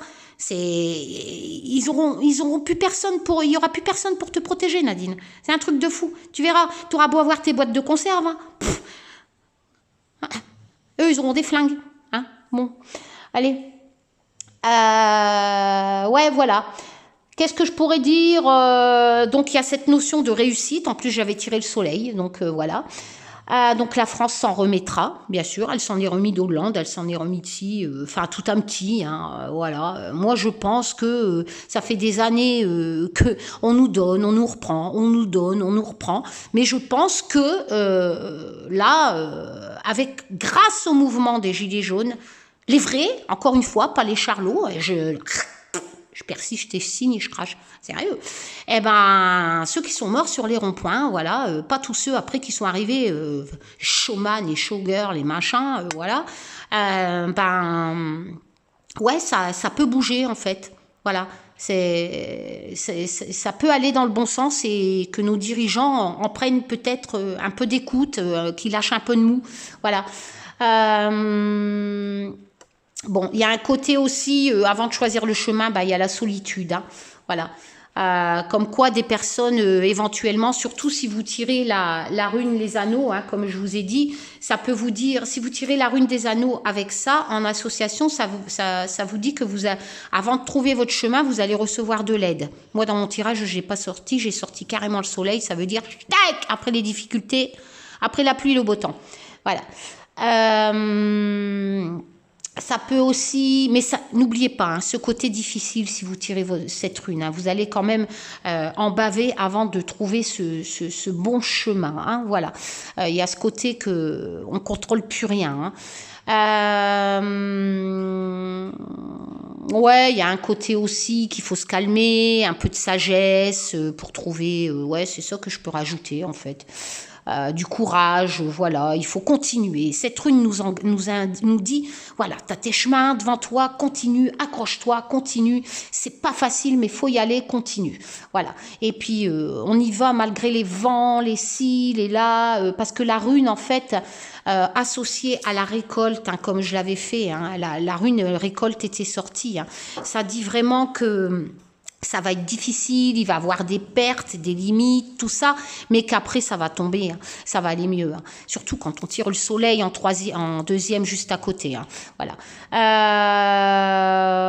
Ils auront plus personne il y aura plus personne pour te protéger, Nadine. C'est un truc de fou. Tu verras. T'auras beau avoir tes boîtes de conserve. Hein. Eux, ils auront des flingues. Hein, bon, allez. Ouais, voilà. Qu'est-ce que je pourrais dire? Donc, il y a cette notion de réussite. En plus, j'avais tiré le soleil. Donc, voilà. Donc, la France s'en remettra, bien sûr. Elle s'en est remise d'Hollande. Elle s'en est remise d'ici. Enfin, tout un petit. Hein, voilà. Moi, je pense que ça fait des années que on nous donne, on nous reprend. On nous donne, on nous reprend. Mais je pense que là, grâce au mouvement des Gilets jaunes, les vrais, encore une fois, pas les charlots, je persiste, je signe et je crache, sérieux. Eh ben, ceux qui sont morts sur les ronds-points, voilà, pas tous ceux après qui sont arrivés, showman et showgirl, les machins, voilà. Ben, ouais, ça peut bouger en fait, voilà. Ça peut aller dans le bon sens et que nos dirigeants en prennent peut-être un peu d'écoute, qu'ils lâchent un peu de mou, voilà. Bon, il y a un côté aussi, avant de choisir le chemin, bah, il y a la solitude. Hein, voilà. Comme quoi des personnes, éventuellement, surtout si vous tirez la rune les anneaux, hein, comme je vous ai dit, ça peut vous dire, si vous tirez la rune des anneaux avec ça, en association, ça vous dit que avant de trouver votre chemin, vous allez recevoir de l'aide. Moi, dans mon tirage, j'ai pas sorti, j'ai sorti carrément le soleil, ça veut dire, tac, après les difficultés, après la pluie, le beau temps. Voilà. Ça peut aussi, mais n'oubliez pas, hein, ce côté difficile si vous tirez cette rune, hein, vous allez quand même en baver avant de trouver ce bon chemin. Hein, voilà, il y a ce côté que on contrôle plus rien. Hein. Ouais, il y a un côté aussi qu'il faut se calmer, un peu de sagesse pour trouver. Ouais, c'est ça que je peux rajouter en fait. Du courage, voilà, il faut continuer. Cette rune nous dit, voilà, t'as tes chemins devant toi, continue, accroche-toi, continue. C'est pas facile, mais faut y aller, continue. Voilà. Et puis, on y va malgré les vents, les ci, les là, parce que la rune, en fait, associée à la récolte, hein, comme je l'avais fait, hein, la rune récolte était sortie. Hein, ça dit vraiment que ça va être difficile, il va y avoir des pertes, des limites, tout ça, mais qu'après ça va tomber, hein, ça va aller mieux. Hein. Surtout quand on tire le soleil en deuxième juste à côté. Hein. Voilà.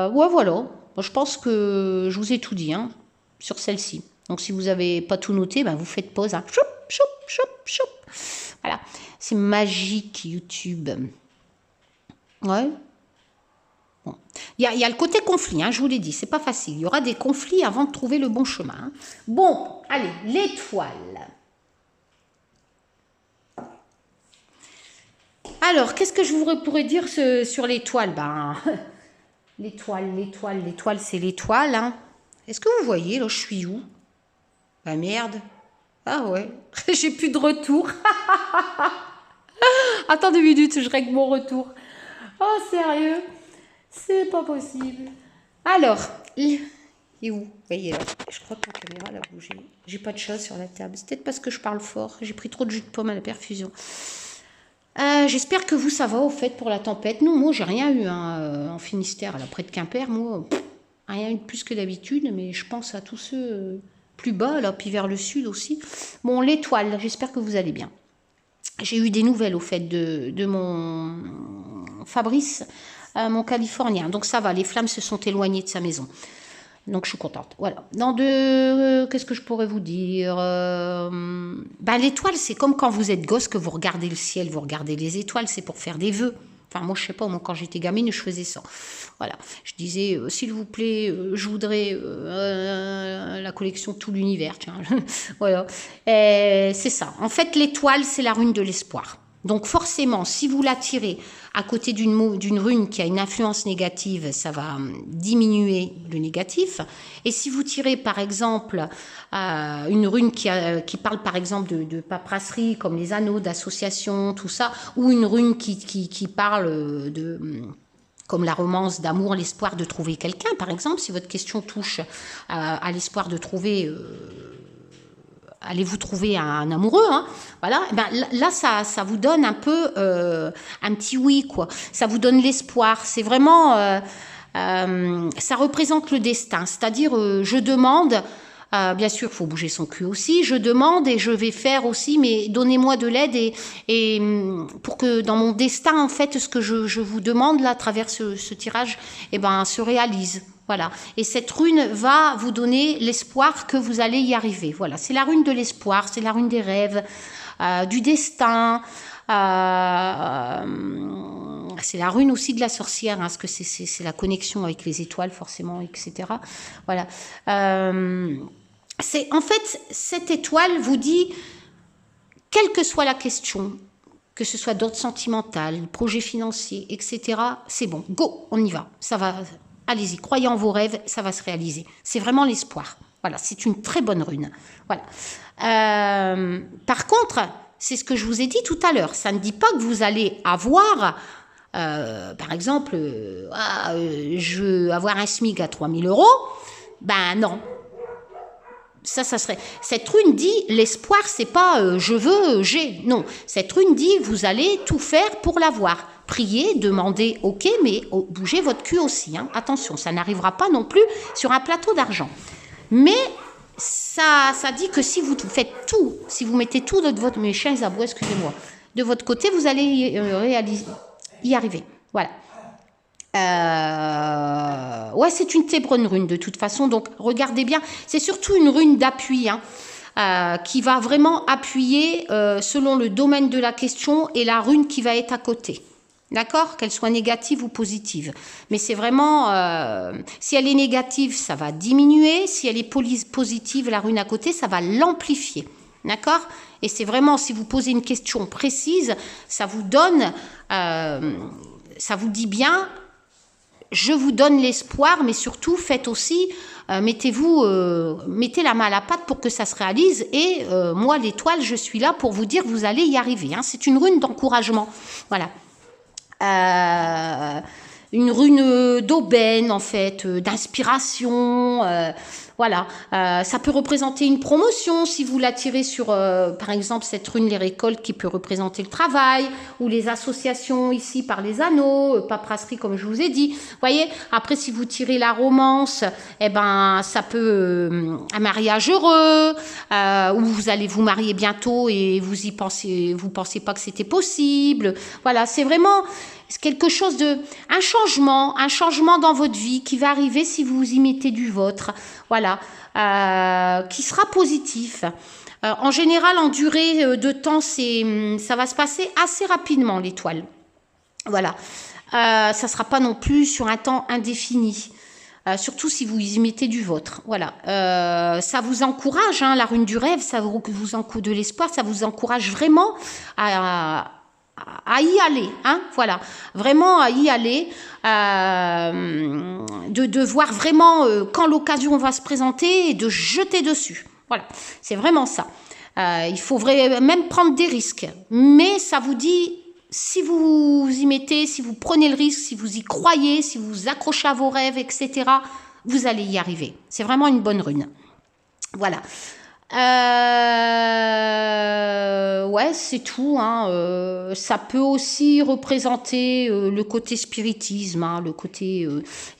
Ouais, voilà. Moi, je pense que je vous ai tout dit hein, sur celle-ci. Donc si vous n'avez pas tout noté, ben, vous faites pause. Hein. Choup, choup, choup, choup. Voilà. C'est magique YouTube. Ouais. Bon. Il y a le côté conflit, hein, je vous l'ai dit, c'est pas facile. Il y aura des conflits avant de trouver le bon chemin. Hein. Bon, allez, l'étoile. Alors, qu'est-ce que je vous pourrais dire sur l'étoile? Ben, l'étoile, c'est l'étoile. Hein. Est-ce que vous voyez, là, je suis où? Ben, merde. Ah ouais, j'ai plus de retour. Attends 2 minutes, je règle mon retour. Oh, sérieux? C'est pas possible. Alors, il est où? Vous voyez là, je crois que la caméra elle a bougé. J'ai pas de chat sur la table. C'est peut-être parce que je parle fort. J'ai pris trop de jus de pomme à la perfusion. J'espère que vous, ça va au fait pour la tempête. Non, moi, j'ai rien eu hein, en Finistère, là, près de Quimper. Moi, rien eu de plus que d'habitude, mais je pense à tous ceux plus bas, là, puis vers le sud aussi. Bon, l'étoile, j'espère que vous allez bien. J'ai eu des nouvelles, au fait, de mon Fabrice, mon Californien. Donc, ça va, les flammes se sont éloignées de sa maison. Donc, je suis contente. Voilà. Qu'est-ce que je pourrais vous dire l'étoile, c'est comme quand vous êtes gosse, que vous regardez le ciel, vous regardez les étoiles, c'est pour faire des vœux. Enfin, moi, je sais pas, moi, quand j'étais gamine, je faisais ça. Voilà. Je disais, s'il vous plaît, je voudrais la collection Tout l'univers. Tiens. Voilà. C'est ça. En fait, l'étoile, c'est la rune de l'espoir. Donc, forcément, si vous la tirez à côté d'une rune qui a une influence négative, ça va diminuer le négatif. Et si vous tirez, par exemple, une rune qui parle, par exemple, de paperasserie, comme les anneaux d'association, tout ça, ou une rune qui parle comme la romance d'amour, l'espoir de trouver quelqu'un, par exemple, si votre question touche à l'espoir de trouver... allez-vous trouver un amoureux, hein, voilà, et ben là ça vous donne un peu un petit oui, quoi. Ça vous donne l'espoir. C'est vraiment ça représente le destin. C'est-à-dire je demande, bien sûr, il faut bouger son cul aussi. Je demande et je vais faire aussi, mais donnez-moi de l'aide et pour que dans mon destin, en fait, ce que je vous demande là à travers ce tirage, se réalise. Voilà. Et cette rune va vous donner l'espoir que vous allez y arriver. Voilà. C'est la rune de l'espoir, c'est la rune des rêves, du destin. C'est la rune aussi de la sorcière, hein, parce que c'est la connexion avec les étoiles, forcément, etc. Voilà. En fait, cette étoile vous dit, quelle que soit la question, que ce soit d'ordre sentimental, projet financier, etc., c'est bon, go, on y va. Ça va... Allez-y, croyez en vos rêves, ça va se réaliser. C'est vraiment l'espoir. Voilà, c'est une très bonne rune. Voilà. Par contre, c'est ce que je vous ai dit tout à l'heure. Ça ne dit pas que vous allez avoir, par exemple, je veux avoir un SMIC à 3 000 €. Ben non. Ça serait... Cette rune dit, l'espoir, c'est pas je veux, j'ai. Non. Cette rune dit, vous allez tout faire pour l'avoir. Priez, demandez, ok, mais bougez votre cul aussi. Hein. Attention, ça n'arrivera pas non plus sur un plateau d'argent. Mais ça dit que si vous faites tout, si vous mettez tout de votre... Mes chiens, ils aboient, excusez-moi. De votre côté, vous allez y arriver. Voilà. Ouais, c'est une très bonne rune de toute façon, donc regardez bien. C'est surtout une rune d'appui, hein, qui va vraiment appuyer selon le domaine de la question et la rune qui va être à côté. D'accord? Qu'elle soit négative ou positive. Mais c'est vraiment... si elle est négative, ça va diminuer. Si elle est positive, la rune à côté, ça va l'amplifier. D'accord? Et c'est vraiment, si vous posez une question précise, ça vous donne... ça vous dit bien... Je vous donne l'espoir, mais surtout, faites aussi... mettez la main à la pâte pour que ça se réalise. Et moi, l'étoile, je suis là pour vous dire, vous allez y arriver. Hein. C'est une rune d'encouragement. Voilà. Une rune d'aubaine, en fait, d'inspiration, voilà. Ça peut représenter une promotion si vous la tirez sur, par exemple, cette rune, les récoltes, qui peut représenter le travail, ou les associations ici par les anneaux, paperasserie, comme je vous ai dit. Vous voyez, après, si vous tirez la romance, ça peut un mariage heureux, où vous allez vous marier bientôt et vous pensez pas que c'était possible. Voilà, c'est vraiment... C'est quelque chose un changement dans votre vie qui va arriver si vous y mettez du vôtre, voilà, qui sera positif. En général, en durée de temps, ça va se passer assez rapidement, l'étoile. Voilà, ça sera pas non plus sur un temps indéfini. Surtout si vous y mettez du vôtre, voilà. Ça vous encourage, hein, la rune du rêve, de l'espoir, ça vous encourage vraiment à y aller, hein, voilà, vraiment à y aller, de voir vraiment quand l'occasion va se présenter et de jeter dessus, voilà, c'est vraiment ça. Il faut même prendre des risques, mais ça vous dit, si vous y mettez, si vous prenez le risque, si vous y croyez, si vous vous accrochez à vos rêves, etc., vous allez y arriver. C'est vraiment une bonne rune, voilà. Ouais, c'est tout, hein. Ça peut aussi représenter le côté spiritisme, hein, le côté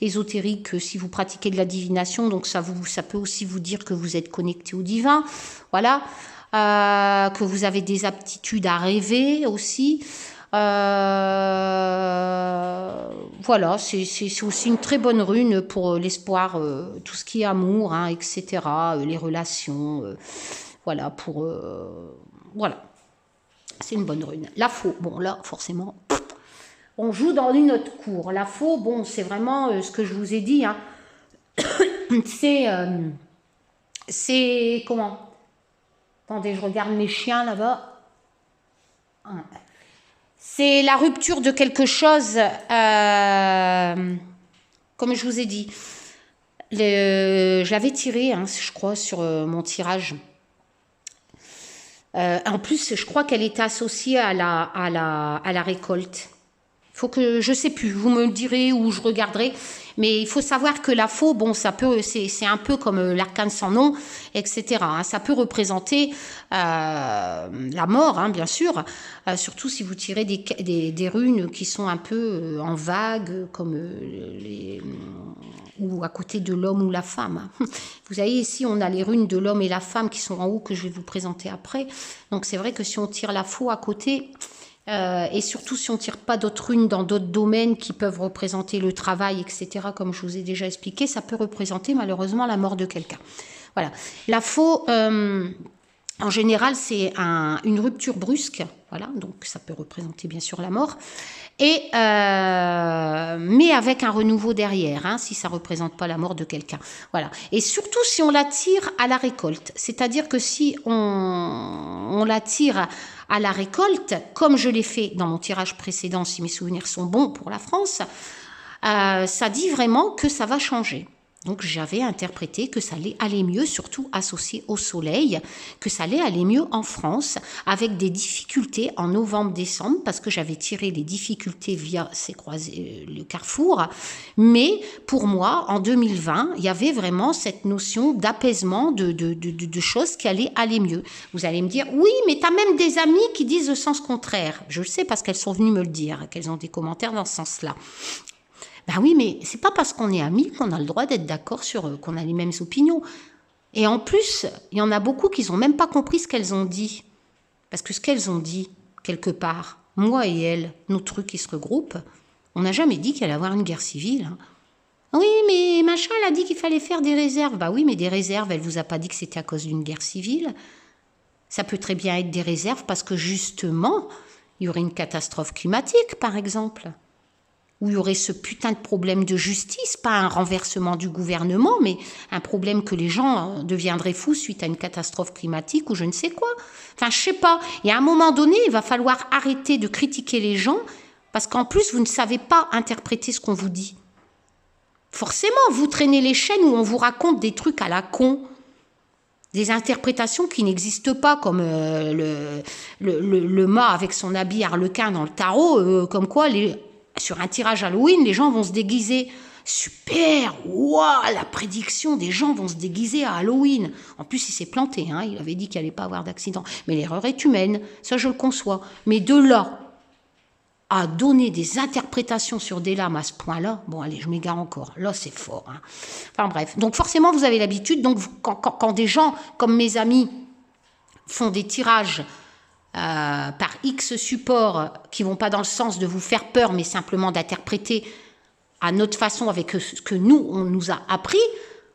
ésotérique si vous pratiquez de la divination. Donc ça peut aussi vous dire que vous êtes connecté au divin, voilà, que vous avez des aptitudes à rêver aussi. Voilà, c'est aussi une très bonne rune pour l'espoir, tout ce qui est amour, hein, etc., les relations, voilà, voilà, c'est une bonne rune. La faux, bon là, forcément, on joue dans une autre cour. La faux, bon, c'est vraiment ce que je vous ai dit, hein, c'est comment? Attendez, je regarde mes chiens là-bas. C'est la rupture de quelque chose, comme je vous ai dit. Je l'avais tiré, hein, je crois, sur mon tirage. En plus, je crois qu'elle était associée à la récolte. Faut que, je sais plus, vous me le direz ou je regarderai. Mais il faut savoir que la faux, bon, ça peut, c'est un peu comme l'arcane sans nom, etc., hein. Ça peut représenter la mort, hein, bien sûr. Surtout si vous tirez des runes qui sont un peu en vague, comme ou à côté de l'homme ou la femme. Vous voyez, ici, on a les runes de l'homme et la femme qui sont en haut, que je vais vous présenter après. Donc, c'est vrai que si on tire la faux à côté, et surtout si on ne tire pas d'autres runes dans d'autres domaines qui peuvent représenter le travail, etc., comme je vous ai déjà expliqué, ça peut représenter malheureusement la mort de quelqu'un. Voilà. La faux, en général, c'est une rupture brusque, voilà, donc ça peut représenter bien sûr la mort, mais avec un renouveau derrière, hein, si ça ne représente pas la mort de quelqu'un. Voilà. Et surtout si on la tire à la récolte, c'est-à-dire que si on la tire à la récolte, comme je l'ai fait dans mon tirage précédent, si mes souvenirs sont bons pour la France, ça dit vraiment que ça va changer. Donc j'avais interprété que ça allait aller mieux, surtout associé au soleil, que ça allait aller mieux en France, avec des difficultés en novembre-décembre, parce que j'avais tiré les difficultés via le carrefour. Mais pour moi, en 2020, il y avait vraiment cette notion d'apaisement, de choses qui allaient aller mieux. Vous allez me dire, oui, mais tu as même des amis qui disent le sens contraire. Je le sais parce qu'elles sont venues me le dire, qu'elles ont des commentaires dans ce sens-là. Ben oui, mais c'est pas parce qu'on est amis qu'on a le droit d'être d'accord sur qu'on a les mêmes opinions. Et en plus, il y en a beaucoup qui n'ont même pas compris ce qu'elles ont dit. Parce que ce qu'elles ont dit, quelque part, moi et elles, nos trucs qui se regroupent, on n'a jamais dit qu'il allait y avoir une guerre civile. Hein. Oui, mais machin, elle a dit qu'il fallait faire des réserves. Bah oui, mais des réserves, elle vous a pas dit que c'était à cause d'une guerre civile. Ça peut très bien être des réserves parce que justement, il y aurait une catastrophe climatique, par exemple. Où il y aurait ce putain de problème de justice, pas un renversement du gouvernement, mais un problème que les gens deviendraient fous suite à une catastrophe climatique ou je ne sais quoi. Enfin, je sais pas. Et à un moment donné, il va falloir arrêter de critiquer les gens parce qu'en plus, vous ne savez pas interpréter ce qu'on vous dit. Forcément, vous traînez les chaînes où on vous raconte des trucs à la con, des interprétations qui n'existent pas, comme le mât avec son habit harlequin dans le tarot, comme quoi sur un tirage Halloween, les gens vont se déguiser. Super, waouh, la prédiction des gens vont se déguiser à Halloween. En plus, il s'est planté, hein, il avait dit qu'il n'allait pas avoir d'accident. Mais l'erreur est humaine, ça je le conçois. Mais de là à donner des interprétations sur des lames à ce point-là, bon allez, je m'égare encore, là c'est fort. Hein. Enfin bref, donc forcément vous avez l'habitude, donc quand des gens comme mes amis font des tirages par X supports qui vont pas dans le sens de vous faire peur, mais simplement d'interpréter à notre façon avec ce que nous, on nous a appris,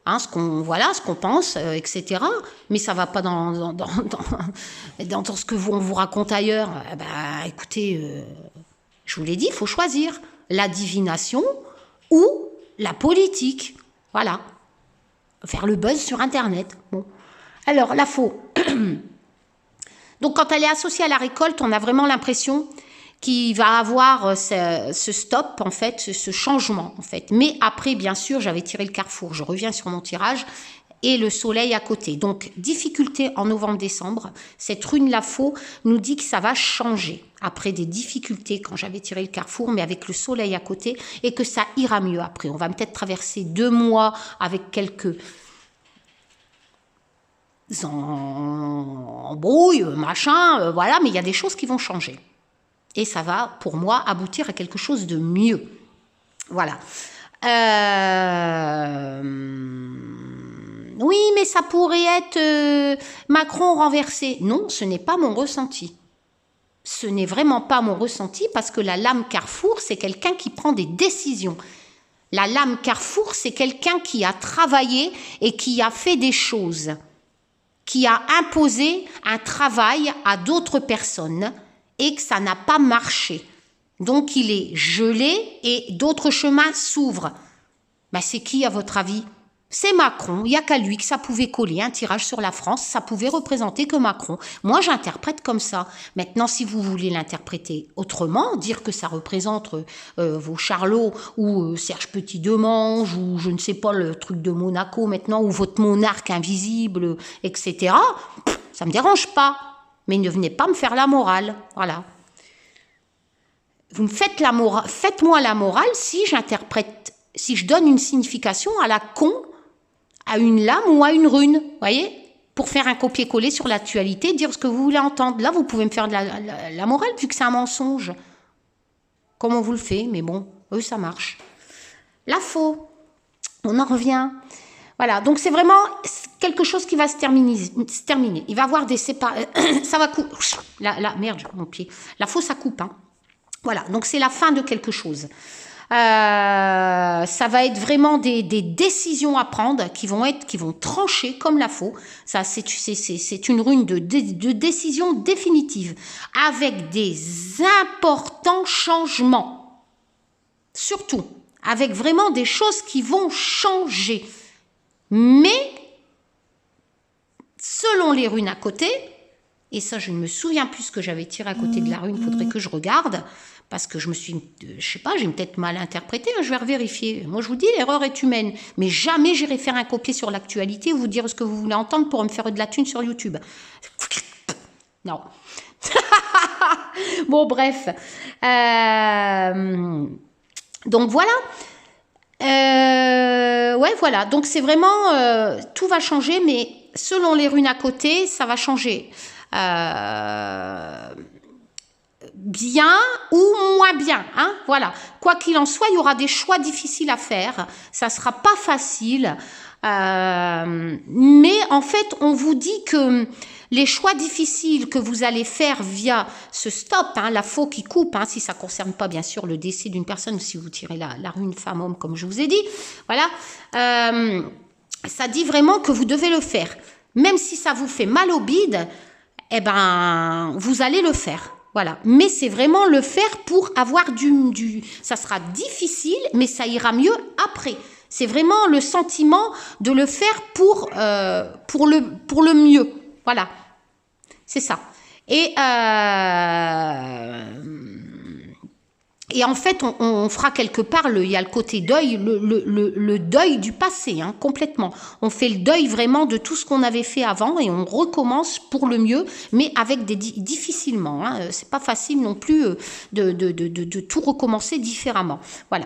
hein, ce qu'on pense, etc. Mais ça va pas dans ce que on vous raconte ailleurs. Bah, écoutez, je vous l'ai dit, il faut choisir la divination ou la politique. Voilà. Faire le buzz sur Internet. Bon. Alors, la faux. Donc, quand elle est associée à la récolte, on a vraiment l'impression qu'il va avoir ce stop, en fait, ce changement, en fait. Mais après, bien sûr, j'avais tiré le carrefour. Je reviens sur mon tirage et le soleil à côté. Donc, difficulté en novembre-décembre. Cette rune la faux nous dit que ça va changer. Après des difficultés quand j'avais tiré le carrefour, mais avec le soleil à côté, et que ça ira mieux après. On va peut-être traverser 2 mois avec quelques embrouilles, machin, voilà, mais il y a des choses qui vont changer. Et ça va, pour moi, aboutir à quelque chose de mieux. Voilà. Oui, mais ça pourrait être Macron renversé. Non, ce n'est pas mon ressenti. Ce n'est vraiment pas mon ressenti parce que la lame Carrefour, c'est quelqu'un qui prend des décisions. La lame Carrefour, c'est quelqu'un qui a travaillé et qui a fait des choses, qui a imposé un travail à d'autres personnes et que ça n'a pas marché. Donc il est gelé et d'autres chemins s'ouvrent. Ben, c'est qui à votre avis? C'est Macron, il n'y a qu'à lui que ça pouvait coller un tirage sur la France, ça pouvait représenter que Macron. Moi, j'interprète comme ça. Maintenant, si vous voulez l'interpréter autrement, dire que ça représente vos Charlots ou Serge Petit-Demange ou je ne sais pas, le truc de Monaco maintenant, ou votre monarque invisible, etc., ça ne me dérange pas. Mais ne venez pas me faire la morale. Voilà. Vous me faites la morale, faites-moi la morale si j'interprète, si je donne une signification à la con, à une lame ou à une rune, voyez, pour faire un copier-coller sur l'actualité, dire ce que vous voulez entendre. Là, vous pouvez me faire de la morale, vu que c'est un mensonge. Comme on vous le fait, mais bon, eux, ça marche. La faux, on en revient. Voilà, donc c'est vraiment quelque chose qui va se terminer. Il va y avoir des séparations, ça va couper. Merde, mon pied. La faux, ça coupe, hein. Voilà, donc c'est la fin de quelque chose. Ça va être vraiment des décisions à prendre qui vont trancher comme la faux. Ça, c'est une rune de décision définitive avec des importants changements. Surtout, avec vraiment des choses qui vont changer. Mais, selon les runes à côté, et ça, je ne me souviens plus ce que j'avais tiré à côté de la rune, il faudrait que je regarde, parce que je me suis, je sais pas, j'ai peut-être mal interprété, je vais revérifier. Moi, je vous dis, l'erreur est humaine, mais jamais j'irai faire un copier sur l'actualité ou vous dire ce que vous voulez entendre pour me faire de la thune sur YouTube. Non. Bon, bref. Donc, voilà. Ouais, voilà. Donc, c'est vraiment, tout va changer, mais selon les runes à côté, ça va changer. Bien ou moins bien, hein, voilà. Quoi qu'il en soit, il y aura des choix difficiles à faire. Ça sera pas facile, mais en fait, on vous dit que les choix difficiles que vous allez faire via ce stop, hein, la faux qui coupe, hein, si ça concerne pas bien sûr le décès d'une personne, ou si vous tirez la rune femme-homme comme je vous ai dit, voilà, ça dit vraiment que vous devez le faire, même si ça vous fait mal au bide. Eh ben, vous allez le faire. Voilà. Mais c'est vraiment le faire pour avoir ça sera difficile, mais ça ira mieux après. C'est vraiment le sentiment de le faire pour le mieux. Voilà. C'est ça. Et en fait, on fera quelque part, il y a le côté deuil, le deuil du passé, hein, complètement. On fait le deuil vraiment de tout ce qu'on avait fait avant et on recommence pour le mieux, mais avec difficilement. Hein, c'est pas facile non plus de tout recommencer différemment. Voilà.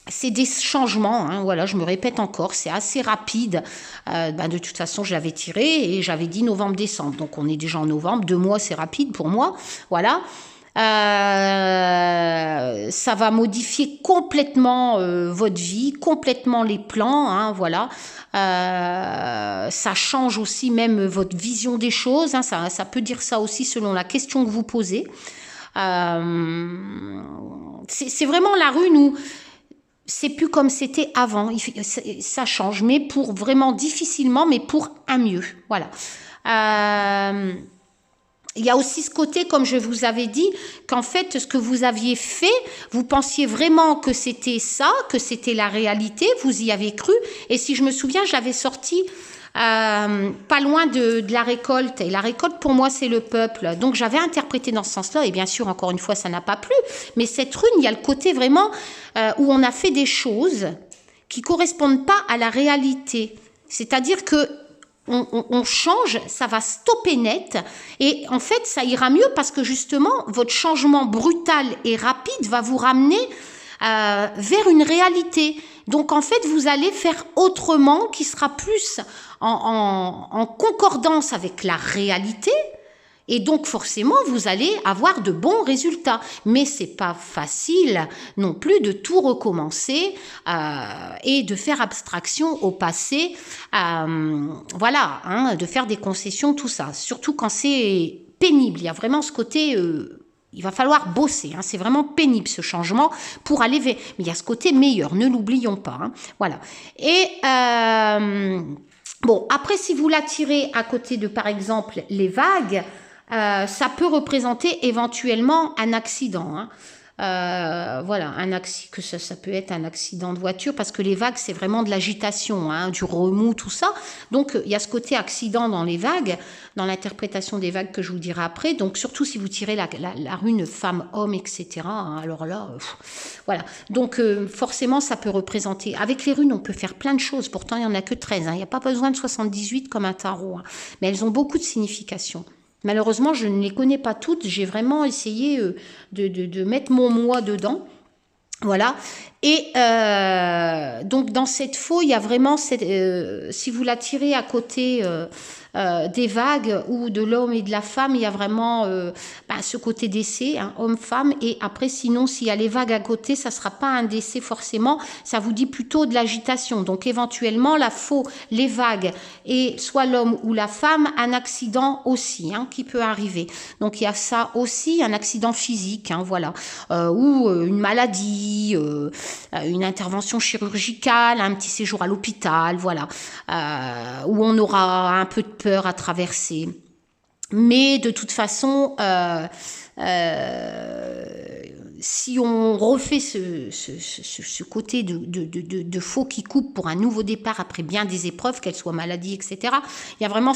C'est des changements, hein, voilà, je me répète encore, c'est assez rapide. De toute façon, je l'avais tiré et j'avais dit novembre-décembre. Donc, on est déjà en novembre, 2 mois, c'est rapide pour moi. Voilà. Ça va modifier complètement votre vie, complètement les plans, hein, voilà. Ça change aussi même votre vision des choses, hein, ça peut dire ça aussi selon la question que vous posez. C'est vraiment la rune où c'est plus comme c'était avant, ça change, mais pour vraiment difficilement, mais pour un mieux, voilà. Il y a aussi ce côté, comme je vous avais dit, qu'en fait, ce que vous aviez fait, vous pensiez vraiment que c'était ça, que c'était la réalité, vous y avez cru. Et si je me souviens, je l'avais sorti pas loin de la récolte. Et la récolte, pour moi, c'est le peuple. Donc, j'avais interprété dans ce sens-là. Et bien sûr, encore une fois, ça n'a pas plu. Mais cette rune, il y a le côté vraiment où on a fait des choses qui correspondent pas à la réalité. C'est-à-dire que on change, ça va stopper net et en fait ça ira mieux parce que justement votre changement brutal et rapide va vous ramener vers une réalité, Donc en fait, vous allez faire autrement, qui sera plus en concordance avec la réalité. Et donc forcément, vous allez avoir de bons résultats. Mais c'est pas facile non plus de tout recommencer et de faire abstraction au passé. Voilà, hein, de faire des concessions, tout ça. Surtout quand c'est pénible. Il y a vraiment ce côté... il va falloir bosser, hein, c'est vraiment pénible ce changement pour aller vers... Mais il y a ce côté meilleur, ne l'oublions pas. Hein, voilà. Et... bon, après, si vous l'attirez à côté de, par exemple, les vagues... ça peut représenter éventuellement un accident. Hein. Voilà, que ça peut être un accident de voiture parce que les vagues, c'est vraiment de l'agitation, hein, du remous, tout ça. Donc, il y a ce côté accident dans les vagues, dans l'interprétation des vagues que je vous dirai après. Donc, surtout si vous tirez la rune femme-homme, etc. Hein, alors là, voilà. Donc, forcément, ça peut représenter... Avec les runes, on peut faire plein de choses. Pourtant, il n'y en a que 13. Hein. Il n'y a pas besoin de 78 comme un tarot. Hein. Mais elles ont beaucoup de significations. Malheureusement, je ne les connais pas toutes. J'ai vraiment essayé de mettre mon moi dedans. Voilà. Et donc, dans cette faux, il y a vraiment... si vous la tirez à côté des vagues ou de l'homme et de la femme, il y a vraiment ce côté décès, hein, homme-femme. Et après, sinon, s'il y a les vagues à côté, ça ne sera pas un décès forcément. Ça vous dit plutôt de l'agitation. Donc, éventuellement, la faux, les vagues et soit l'homme ou la femme, un accident aussi, hein, qui peut arriver. Donc, il y a ça aussi, un accident physique, hein, voilà. Ou une maladie, une intervention chirurgicale, un petit séjour à l'hôpital, voilà. Où on aura un peu de peur à traverser. Mais de toute façon, si on refait ce côté de faux qui coupe pour un nouveau départ après bien des épreuves, qu'elles soient maladies, etc., il y a vraiment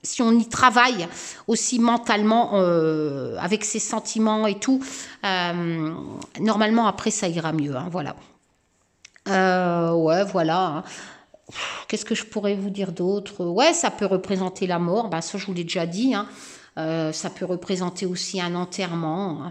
si on y travaille aussi mentalement avec ses sentiments et tout, normalement après ça ira mieux. Hein, voilà. Ouais, voilà. Hein. Qu'est-ce que je pourrais vous dire d'autre? Ouais, ça peut représenter la mort, ben, ça je vous l'ai déjà dit. Hein. Ça peut représenter aussi un enterrement. Hein.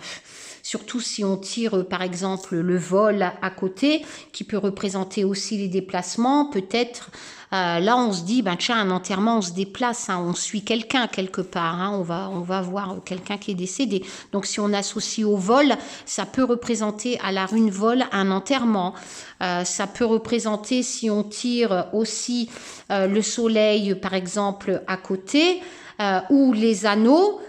Surtout si on tire par exemple le vol à côté, qui peut représenter aussi les déplacements, peut-être. Là, on se dit, ben tiens, un enterrement, on se déplace, hein, on suit quelqu'un quelque part, hein, on va voir quelqu'un qui est décédé. Donc, si on associe au vol, ça peut représenter à la rune vol un enterrement. Ça peut représenter, si on tire aussi le soleil, par exemple, à côté, ou les anneaux,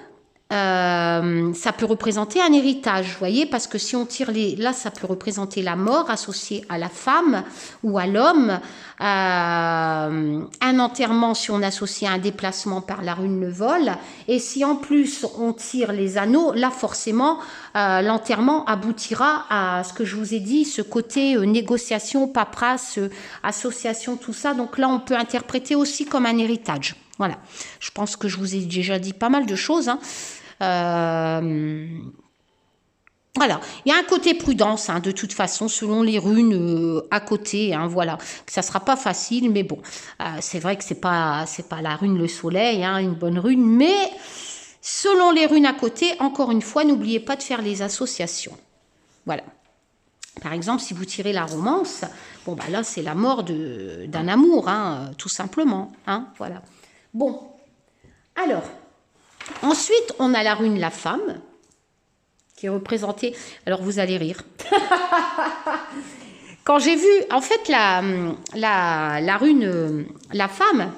ça peut représenter un héritage, vous voyez, parce que si on tire là, ça peut représenter la mort associée à la femme ou à l'homme, un enterrement si on associe un déplacement par la rune le vol, et si en plus on tire les anneaux, là forcément l'enterrement aboutira à ce que je vous ai dit, ce côté négociation, paperasse, association, tout ça. Donc là, on peut interpréter aussi comme un héritage. Voilà, je pense que je vous ai déjà dit pas mal de choses. Hein. Voilà, il y a un côté prudence, hein, de toute façon, selon les runes à côté. Hein, voilà, ça sera pas facile, mais bon, c'est vrai que c'est pas la rune le soleil, hein, une bonne rune, mais selon les runes à côté, encore une fois, n'oubliez pas de faire les associations. Voilà. Par exemple, si vous tirez la romance, bon bah là c'est la mort d'un amour, hein, tout simplement. Hein, voilà. Bon, alors, ensuite on a la rune la femme, qui est représentée, alors vous allez rire. Quand j'ai vu, en fait, la rune la femme,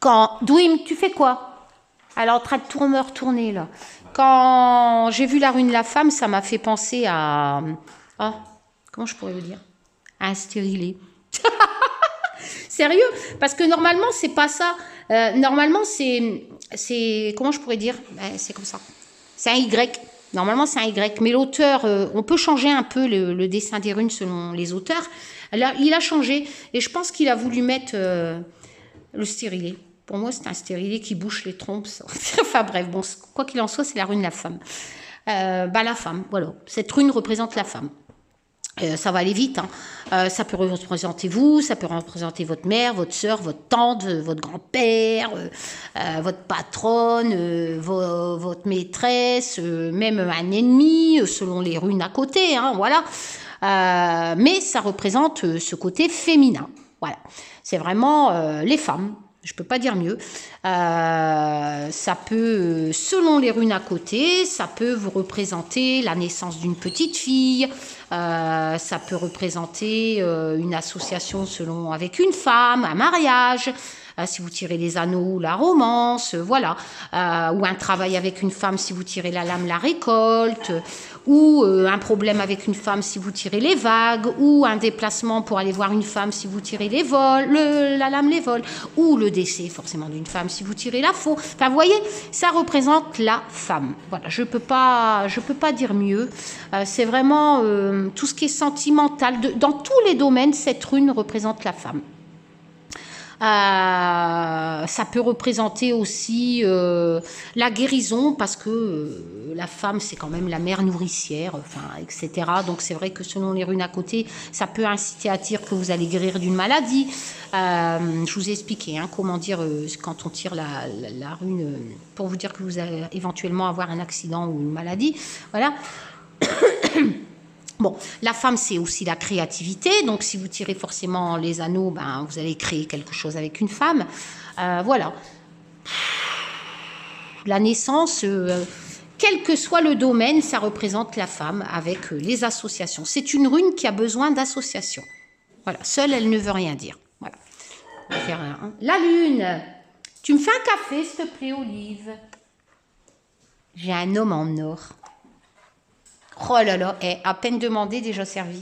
quand, Douim, tu fais quoi? Elle est en train de me retourner là. Quand j'ai vu la rune la femme, ça m'a fait penser à... Ah, comment je pourrais vous dire? À un stérilet. Sérieux? Parce que normalement, c'est pas ça. Normalement, c'est... Comment je pourrais dire? C'est comme ça. C'est un Y. Normalement, c'est un Y. Mais l'auteur, on peut changer un peu le dessin des runes selon les auteurs. Là, il a changé. Et je pense qu'il a voulu mettre le stérilet. Pour moi, c'est un stérilet qui bouche les trompes. Enfin bref, bon, quoi qu'il en soit, c'est la rune la femme. La femme, voilà. Cette rune représente la femme. Ça va aller vite. Hein. Ça peut représenter vous, ça peut représenter votre mère, votre soeur, votre tante, votre grand-père, votre patronne, votre maîtresse, même un ennemi, selon les runes à côté. Hein, voilà. mais ça représente ce côté féminin. Voilà, c'est vraiment les femmes. Je peux pas dire mieux. Ça peut, selon les runes à côté, ça peut vous représenter la naissance d'une petite fille. Ça peut représenter une association selon avec une femme, un mariage. Si vous tirez les anneaux, la romance, voilà. Ou un travail avec une femme si vous tirez la lame, la récolte. Ou un problème avec une femme si vous tirez les vagues. Ou un déplacement pour aller voir une femme si vous tirez les vols, la lame, les vols. Ou le décès forcément d'une femme si vous tirez la faux. Enfin, vous voyez, ça représente la femme. Voilà, je peux pas dire mieux. C'est vraiment tout ce qui est sentimental. Dans tous les domaines, cette rune représente la femme. Ça peut représenter aussi la guérison parce que la femme c'est quand même la mère nourricière, enfin, etc. Donc c'est vrai que selon les runes à côté, ça peut inciter à dire que vous allez guérir d'une maladie. Je vous ai expliqué comment dire quand on tire la rune pour vous dire que vous allez éventuellement avoir un accident ou une maladie. Voilà. Bon, la femme, c'est aussi la créativité. Donc, si vous tirez forcément les anneaux, ben, vous allez créer quelque chose avec une femme. Voilà. La naissance, quel que soit le domaine, ça représente la femme avec les associations. C'est une rune qui a besoin d'associations. Voilà. Seule, elle ne veut rien dire. Voilà. On va faire la lune. Tu me fais un café, s'il te plaît, Olive? J'ai un homme en or. Oh là là, à peine demandé, déjà servi.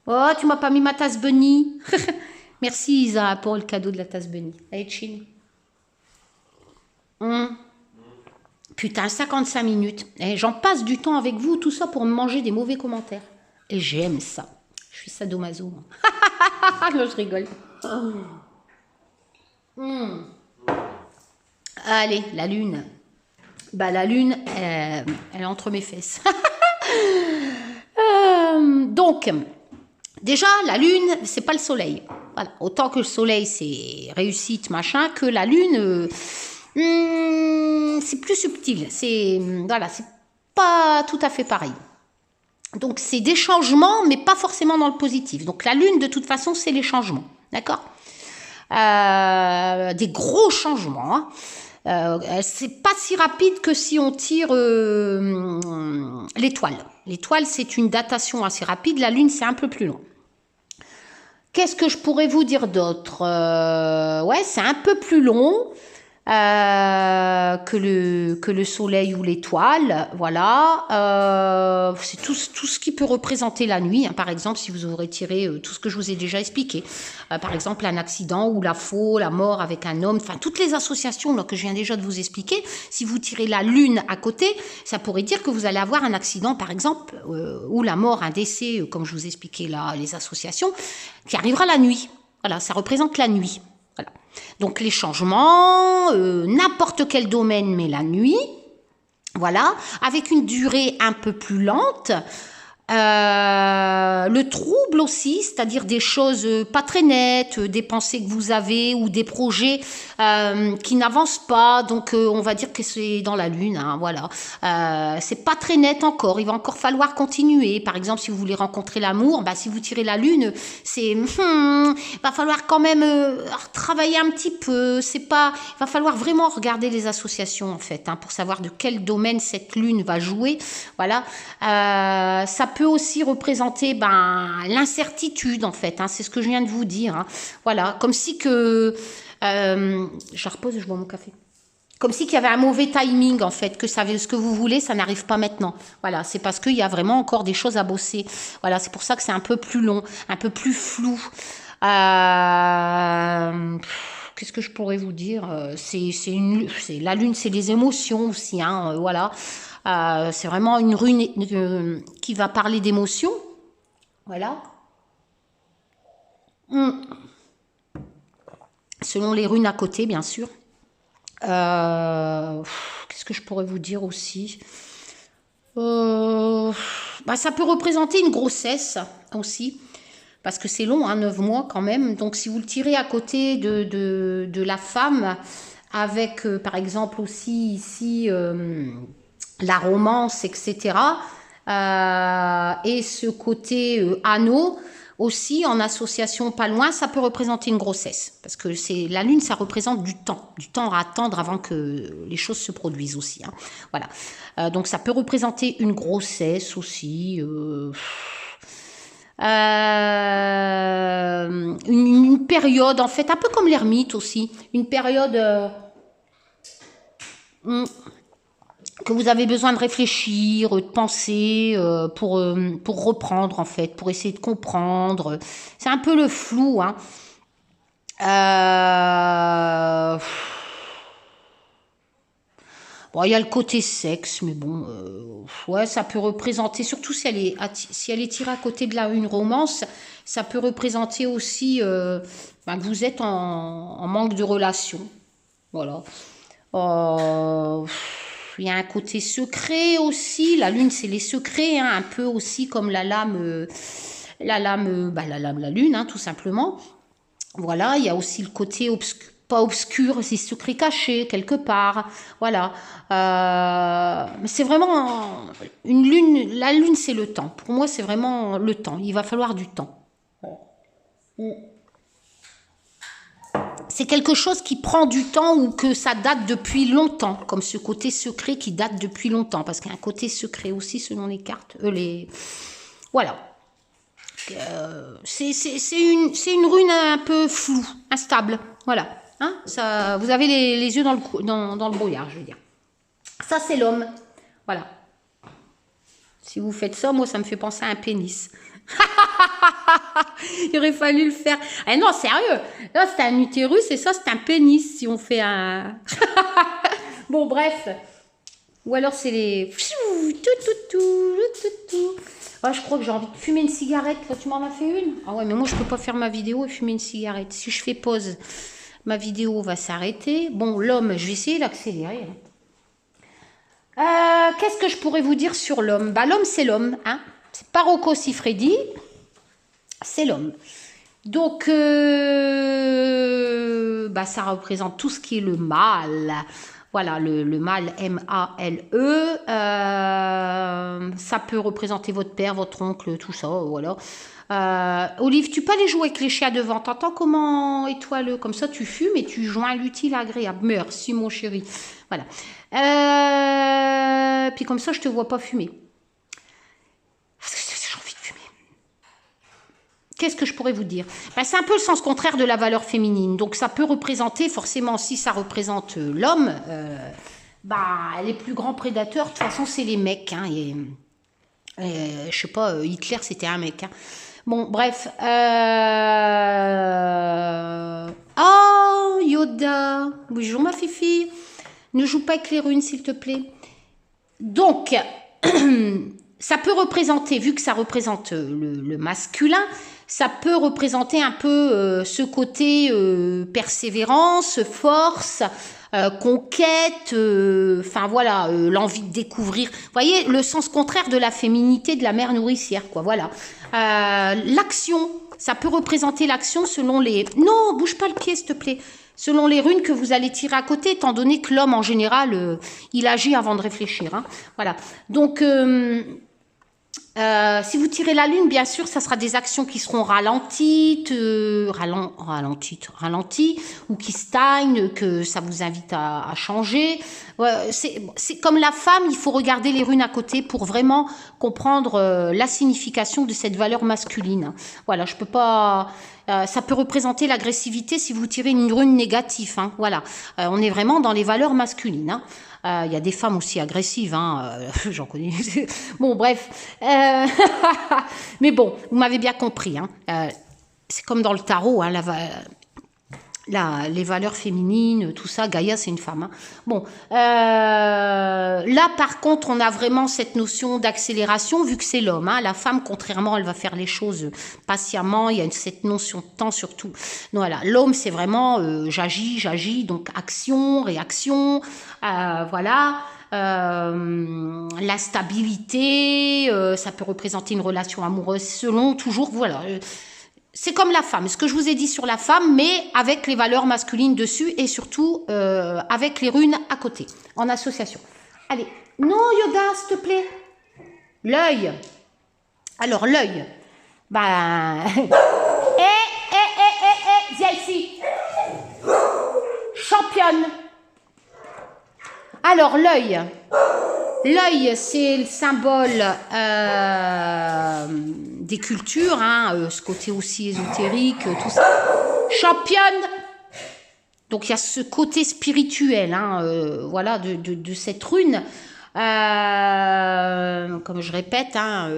Oh, tu m'as pas mis ma tasse bunny. Merci Isa pour le cadeau de la tasse bunny. Allez, chill. Putain, 55 minutes. J'en passe du temps avec vous, tout ça pour me manger des mauvais commentaires. Et j'aime ça. Je suis sadomaso. Non, je rigole. Allez, la lune. Bah, la lune, elle est entre mes fesses. Donc, déjà, la lune, c'est pas le soleil. Voilà. Autant que le soleil, c'est réussite, machin, que la lune, c'est plus subtil. C'est pas tout à fait pareil. Donc, c'est des changements, mais pas forcément dans le positif. Donc, la lune, de toute façon, c'est les changements. D'accord ? Des gros changements, hein. C'est pas si rapide que si on tire l'étoile. L'étoile, c'est une datation assez rapide. La lune, c'est un peu plus long. Qu'est-ce que je pourrais vous dire d'autre? Ouais, c'est un peu plus long que le soleil ou l'étoile. Voilà. C'est tout ce qui peut représenter la nuit. Par exemple, si vous aurez tiré tout ce que je vous ai déjà expliqué. Par exemple, un accident ou la faux, la mort avec un homme. Enfin, toutes les associations là, que je viens déjà de vous expliquer. Si vous tirez la lune à côté, ça pourrait dire que vous allez avoir un accident, par exemple, ou la mort, un décès, comme je vous ai expliqué là, les associations, qui arrivera la nuit. Voilà, ça représente la nuit. Voilà. Donc les changements, n'importe quel domaine, mais la nuit, voilà, avec une durée un peu plus lente. Le trouble aussi, c'est-à-dire des choses pas très nettes, des pensées que vous avez ou des projets qui n'avancent pas. Donc on va dire que c'est dans la lune, hein, voilà. C'est pas très net encore. Il va encore falloir continuer. Par exemple, si vous voulez rencontrer l'amour, bah si vous tirez la lune, c'est va falloir quand même travailler un petit peu. C'est pas, il va falloir vraiment regarder les associations en fait, hein, pour savoir de quel domaine cette lune va jouer. Voilà, ça peut aussi représenter l'incertitude en fait, hein, c'est ce que je viens de vous dire, hein. Voilà, comme si que je repose et je bois mon café, comme si qu'il y avait un mauvais timing en fait, que ce que vous voulez ça n'arrive pas maintenant. Voilà, c'est parce qu'il y a vraiment encore des choses à bosser. Voilà, c'est pour ça que c'est un peu plus long, un peu plus flou. Qu'est-ce que je pourrais vous dire? C'est la lune, c'est les émotions aussi, hein, voilà. C'est vraiment une rune qui va parler d'émotions. Voilà. Selon les runes à côté, bien sûr. Qu'est-ce que je pourrais vous dire aussi? Ça peut représenter une grossesse aussi. Parce que c'est long, hein, 9 mois quand même. Donc si vous le tirez à côté de la femme, avec par exemple aussi ici... la romance, etc. et ce côté anneau aussi en association pas loin, ça peut représenter une grossesse. Parce que la lune, ça représente du temps à attendre avant que les choses se produisent aussi. Hein. Voilà. Donc ça peut représenter une grossesse aussi. Une période, en fait, un peu comme l'ermite aussi. Une période que vous avez besoin de réfléchir, de penser pour reprendre en fait, pour essayer de comprendre. C'est un peu le flou. Hein. Bon, il y a le côté sexe, mais bon, ouais, ça peut représenter, surtout si elle est tirée à côté de une romance, ça peut représenter aussi que vous êtes en manque de relation. Voilà. Il y a un côté secret aussi. La lune, c'est les secrets, hein, un peu aussi comme la lame, la lune, hein, tout simplement. Voilà, il y a aussi le côté pas obscur, c'est secret caché quelque part. Voilà. Mais c'est vraiment une lune. La lune, c'est le temps. Pour moi, c'est vraiment le temps. Il va falloir du temps. C'est quelque chose qui prend du temps ou que ça date depuis longtemps, comme ce côté secret qui date depuis longtemps, parce qu'il y a un côté secret aussi selon les cartes. Voilà. C'est une rune un peu floue, instable. Voilà. Hein, ça, vous avez les yeux dans le brouillard, je veux dire. Ça, c'est l'homme. Voilà. Si vous faites ça, moi, ça me fait penser à un pénis. Il aurait fallu le faire. Ah non, sérieux. Là, c'est un utérus et ça, c'est un pénis si on fait un... Bon, bref. Ou alors, c'est les... Ah, je crois que j'ai envie de fumer une cigarette. Là, tu m'en as fait une? Ah ouais, mais moi, je peux pas faire ma vidéo et fumer une cigarette. Si je fais pause, ma vidéo va s'arrêter. Bon, l'homme, je vais essayer d'accélérer. Qu'est-ce que je pourrais vous dire sur l'homme? Bah, l'homme, c'est l'homme, hein. C'est pas Rocco Siffredi, c'est l'homme. Donc, ça représente tout ce qui est le mal. Voilà, le mal, M-A-L-E. Ça peut représenter votre père, votre oncle, tout ça, voilà. Olive, tu peux aller jouer avec les chiens devant. T'entends comment étoileux? Comme ça, tu fumes et tu joins l'utile à l'agréable. Merci, mon chéri. Voilà. Puis comme ça, je te vois pas fumer. J'ai envie de fumer. Qu'est-ce que je pourrais vous dire? C'est un peu le sens contraire de la valeur féminine. Donc, ça peut représenter, forcément, si ça représente l'homme, les plus grands prédateurs, de toute façon, c'est les mecs. Hein, je sais pas, Hitler, c'était un mec. Hein. Bon, bref. Oh, Yoda. Bonjour, ma fifi. Ne joue pas avec les runes, s'il te plaît. Donc... ça peut représenter, vu que ça représente le masculin, ça peut représenter un peu ce côté persévérance, force, conquête, voilà, l'envie de découvrir. Vous voyez, le sens contraire de la féminité de la mère nourricière, quoi, voilà. L'action, ça peut représenter l'action selon les... Non, bouge pas le pied, s'il te plaît. Selon les runes que vous allez tirer à côté, étant donné que l'homme, en général, il agit avant de réfléchir. Hein. Voilà. Donc, si vous tirez la lune, bien sûr, ça sera des actions qui seront ralenties, ou qui stagnent, que ça vous invite à changer. C'est comme la femme, il faut regarder les runes à côté pour vraiment comprendre la signification de cette valeur masculine. Voilà, je peux pas... ça peut représenter l'agressivité si vous tirez une rune négative. Hein, voilà, on est vraiment dans les valeurs masculines. Hein. Il y a des femmes aussi agressives, hein, j'en connais. Bon, bref. Mais bon, vous m'avez bien compris. Hein. C'est comme dans le tarot, hein, les valeurs féminines, tout ça. Gaïa, c'est une femme. Hein. Bon, là, par contre, on a vraiment cette notion d'accélération, vu que c'est l'homme. Hein. La femme, contrairement, elle va faire les choses patiemment. Il y a cette notion de temps surtout. Voilà, l'homme, c'est vraiment j'agis, donc action, réaction, voilà. La stabilité, ça peut représenter une relation amoureuse selon toujours, voilà. C'est comme la femme, ce que je vous ai dit sur la femme, mais avec les valeurs masculines dessus et surtout avec les runes à côté, en association. Allez, non Yoda, s'il te plaît. L'œil. Alors, l'œil. Ben... viens ici. Championne. Alors, l'œil. L'œil, c'est le symbole des cultures, hein, ce côté aussi ésotérique, tout ça. Championne. Donc, il y a ce côté spirituel, hein, voilà, de cette rune. Comme je répète, hein,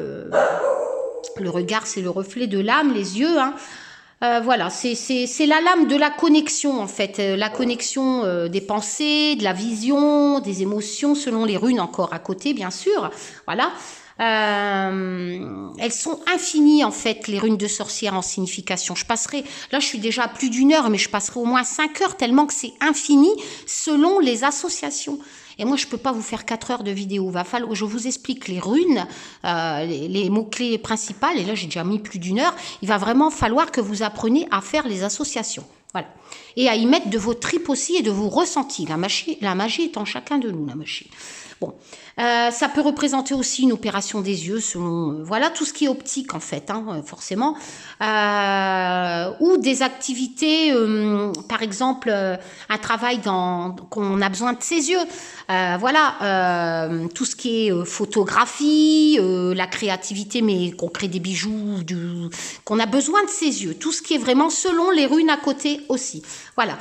le regard, c'est le reflet de l'âme, les yeux, hein. Voilà, c'est la lame de la connexion, en fait. La connexion des pensées, de la vision, des émotions, selon les runes encore à côté, bien sûr. Voilà. Elles sont infinies, en fait, les runes de sorcière en signification. Je passerai, là, je suis déjà à plus d'1 heure, mais je passerai au moins 5 heures, tellement que c'est infini, selon les associations. Et moi, je ne peux pas vous faire 4 heures de vidéo. Je vous explique les runes, les mots-clés principaux. Et là, j'ai déjà mis plus d'1 heure. Il va vraiment falloir que vous appreniez à faire les associations. Voilà. Et à y mettre de vos tripes aussi et de vos ressentis. La magie est en chacun de nous, la magie. Bon. Ça peut représenter aussi une opération des yeux, selon voilà tout ce qui est optique en fait, hein, forcément, ou des activités, par exemple un travail qu'on a besoin de ses yeux, voilà, tout ce qui est photographie, la créativité, mais qu'on crée des bijoux, qu'on a besoin de ses yeux, tout ce qui est vraiment selon les runes à côté aussi, voilà.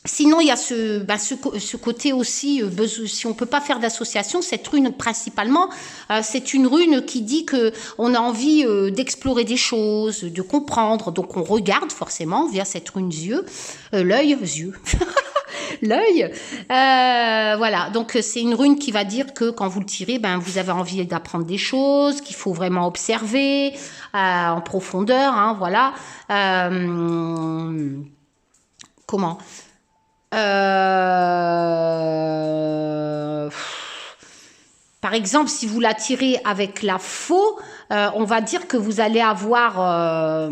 Sinon, il y a ce côté aussi, si on ne peut pas faire d'association, cette rune principalement, c'est une rune qui dit qu'on a envie d'explorer des choses, de comprendre. Donc, on regarde forcément via cette rune yeux, l'œil, l'œil. Voilà, donc c'est une rune qui va dire que quand vous le tirez, vous avez envie d'apprendre des choses, qu'il faut vraiment observer en profondeur, hein, voilà. Comment ? Par exemple, si vous la tirez avec la faux, on va dire que vous allez avoir...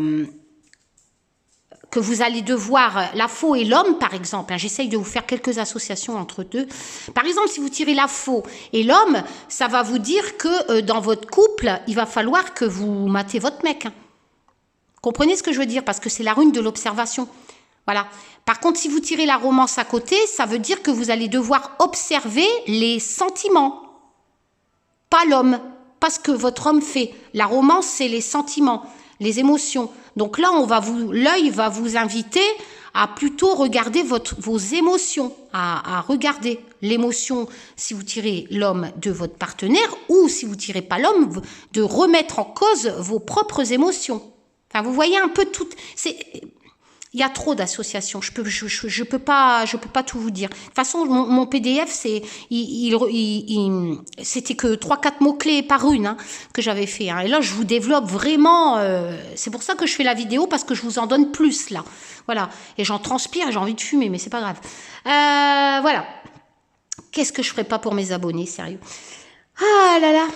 que vous allez devoir, la faux et l'homme, par exemple, hein, j'essaye de vous faire quelques associations entre deux. Par exemple, si vous tirez la faux et l'homme, ça va vous dire que dans votre couple, il va falloir que vous matez votre mec. Hein. Comprenez ce que je veux dire? Parce que c'est la rune de l'observation. Voilà. Par contre, si vous tirez la romance à côté, ça veut dire que vous allez devoir observer les sentiments, pas l'homme, pas ce que votre homme fait. La romance, c'est les sentiments, les émotions. Donc là, l'œil va vous inviter à plutôt regarder vos émotions, à regarder l'émotion si vous tirez l'homme de votre partenaire ou si vous tirez pas l'homme, de remettre en cause vos propres émotions. Enfin, vous voyez un peu tout. Il y a trop d'associations. Je peux pas tout vous dire. De toute façon, mon PDF, c'était que 3-4 mots-clés par rune, hein, que j'avais fait. Hein. Et là, je vous développe vraiment. C'est pour ça que je fais la vidéo, parce que je vous en donne plus, là. Voilà. Et j'en transpire, j'ai envie de fumer, mais c'est pas grave. Voilà. Qu'est-ce que je ferais pas pour mes abonnés, sérieux? Ah là là.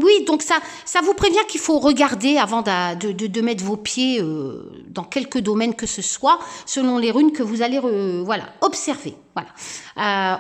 Oui, donc ça vous prévient qu'il faut regarder avant de mettre vos pieds dans quelques domaines que ce soit, selon les runes que vous allez voilà, observer. Voilà.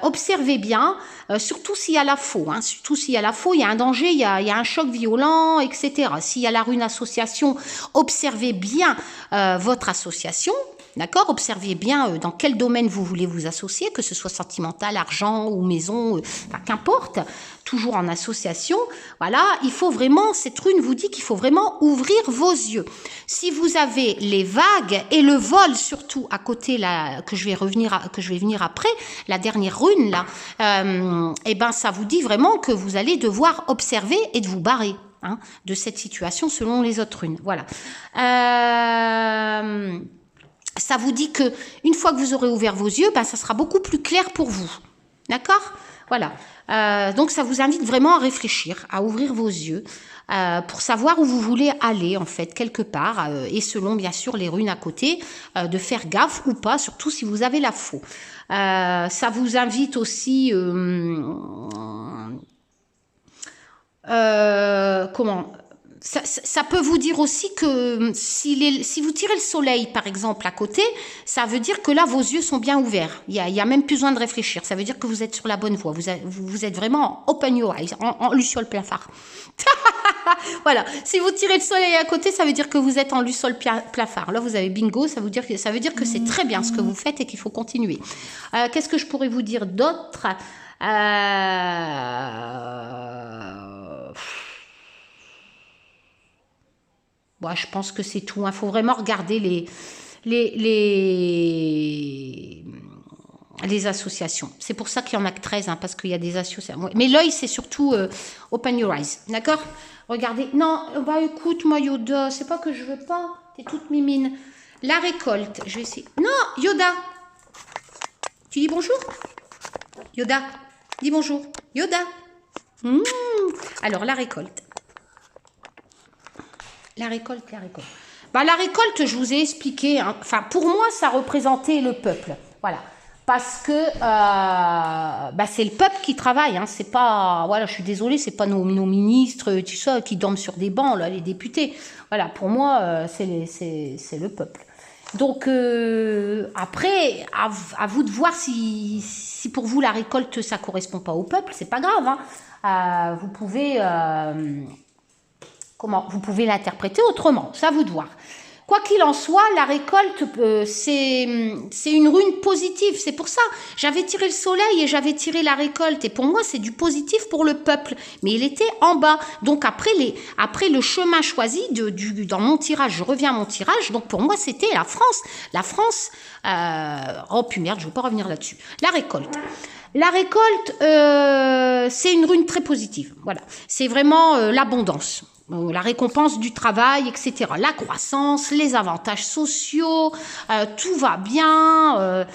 Observez bien, surtout s'il y a la faux. Hein, surtout s'il y a la faux, il y a un danger, il y a un choc violent, etc. S'il y a la rune association, observez bien votre association. D'accord? Observez bien dans quel domaine vous voulez vous associer, que ce soit sentimental, argent ou maison, enfin, qu'importe, toujours en association. Voilà, il faut vraiment, cette rune vous dit qu'il faut vraiment ouvrir vos yeux. Si vous avez les vagues et le vol surtout à côté, là, que je vais venir après, la dernière rune là, et ben ça vous dit vraiment que vous allez devoir observer et de vous barrer. Hein, de cette situation selon les autres runes. Voilà. Ça vous dit que une fois que vous aurez ouvert vos yeux, ça sera beaucoup plus clair pour vous. D'accord? Voilà. Donc, ça vous invite vraiment à réfléchir, à ouvrir vos yeux pour savoir où vous voulez aller, en fait, quelque part. Et selon, bien sûr, les runes à côté, de faire gaffe ou pas, surtout si vous avez la faux. Ça vous invite aussi... comment ça peut vous dire aussi que si vous tirez le soleil, par exemple, à côté, ça veut dire que là, vos yeux sont bien ouverts. Il y a même plus besoin de réfléchir. Ça veut dire que vous êtes sur la bonne voie. Vous êtes vraiment open your eyes, en Luciole Plafard. Voilà. Si vous tirez le soleil à côté, ça veut dire que vous êtes en Luciole Plafard. Là, vous avez bingo. Ça veut dire que c'est très bien ce que vous faites et qu'il faut continuer. Qu'est-ce que je pourrais vous dire d'autre? Bon, je pense que c'est tout. Il faut vraiment regarder les associations. C'est pour ça qu'il y en a que 13, hein, parce qu'il y a des associations. Mais l'œil, c'est surtout open your eyes. D'accord? Regardez. Non, bah écoute, moi, Yoda, c'est pas que je veux pas. T'es toute mimine. La récolte, je vais essayer. Non, Yoda. Tu dis bonjour? Yoda, dis bonjour. Yoda. Alors, la récolte. La récolte. Bah, la récolte, je vous ai expliqué. Hein. Enfin, pour moi, ça représentait le peuple. Voilà. Parce que c'est le peuple qui travaille. Hein. C'est pas, voilà, je suis désolée, c'est pas nos ministres, tout ça, qui dorment sur des bancs, là, les députés. Voilà, pour moi, c'est le peuple. Donc, après, à vous de voir si pour vous, la récolte, ça correspond pas au peuple. C'est pas grave. Hein. Vous pouvez... vous pouvez l'interpréter autrement, c'est à vous de voir. Quoi qu'il en soit, la récolte, c'est une rune positive. C'est pour ça, j'avais tiré le soleil et j'avais tiré la récolte. Et pour moi, c'est du positif pour le peuple. Mais il était en bas. Donc après le chemin choisi, dans mon tirage, je reviens à mon tirage. Donc pour moi, c'était la France. La France, oh puis merde, je ne veux pas revenir là-dessus. La récolte. La récolte, c'est une rune très positive. Voilà, c'est vraiment l'abondance. La récompense du travail, etc. La croissance, les avantages sociaux, tout va bien.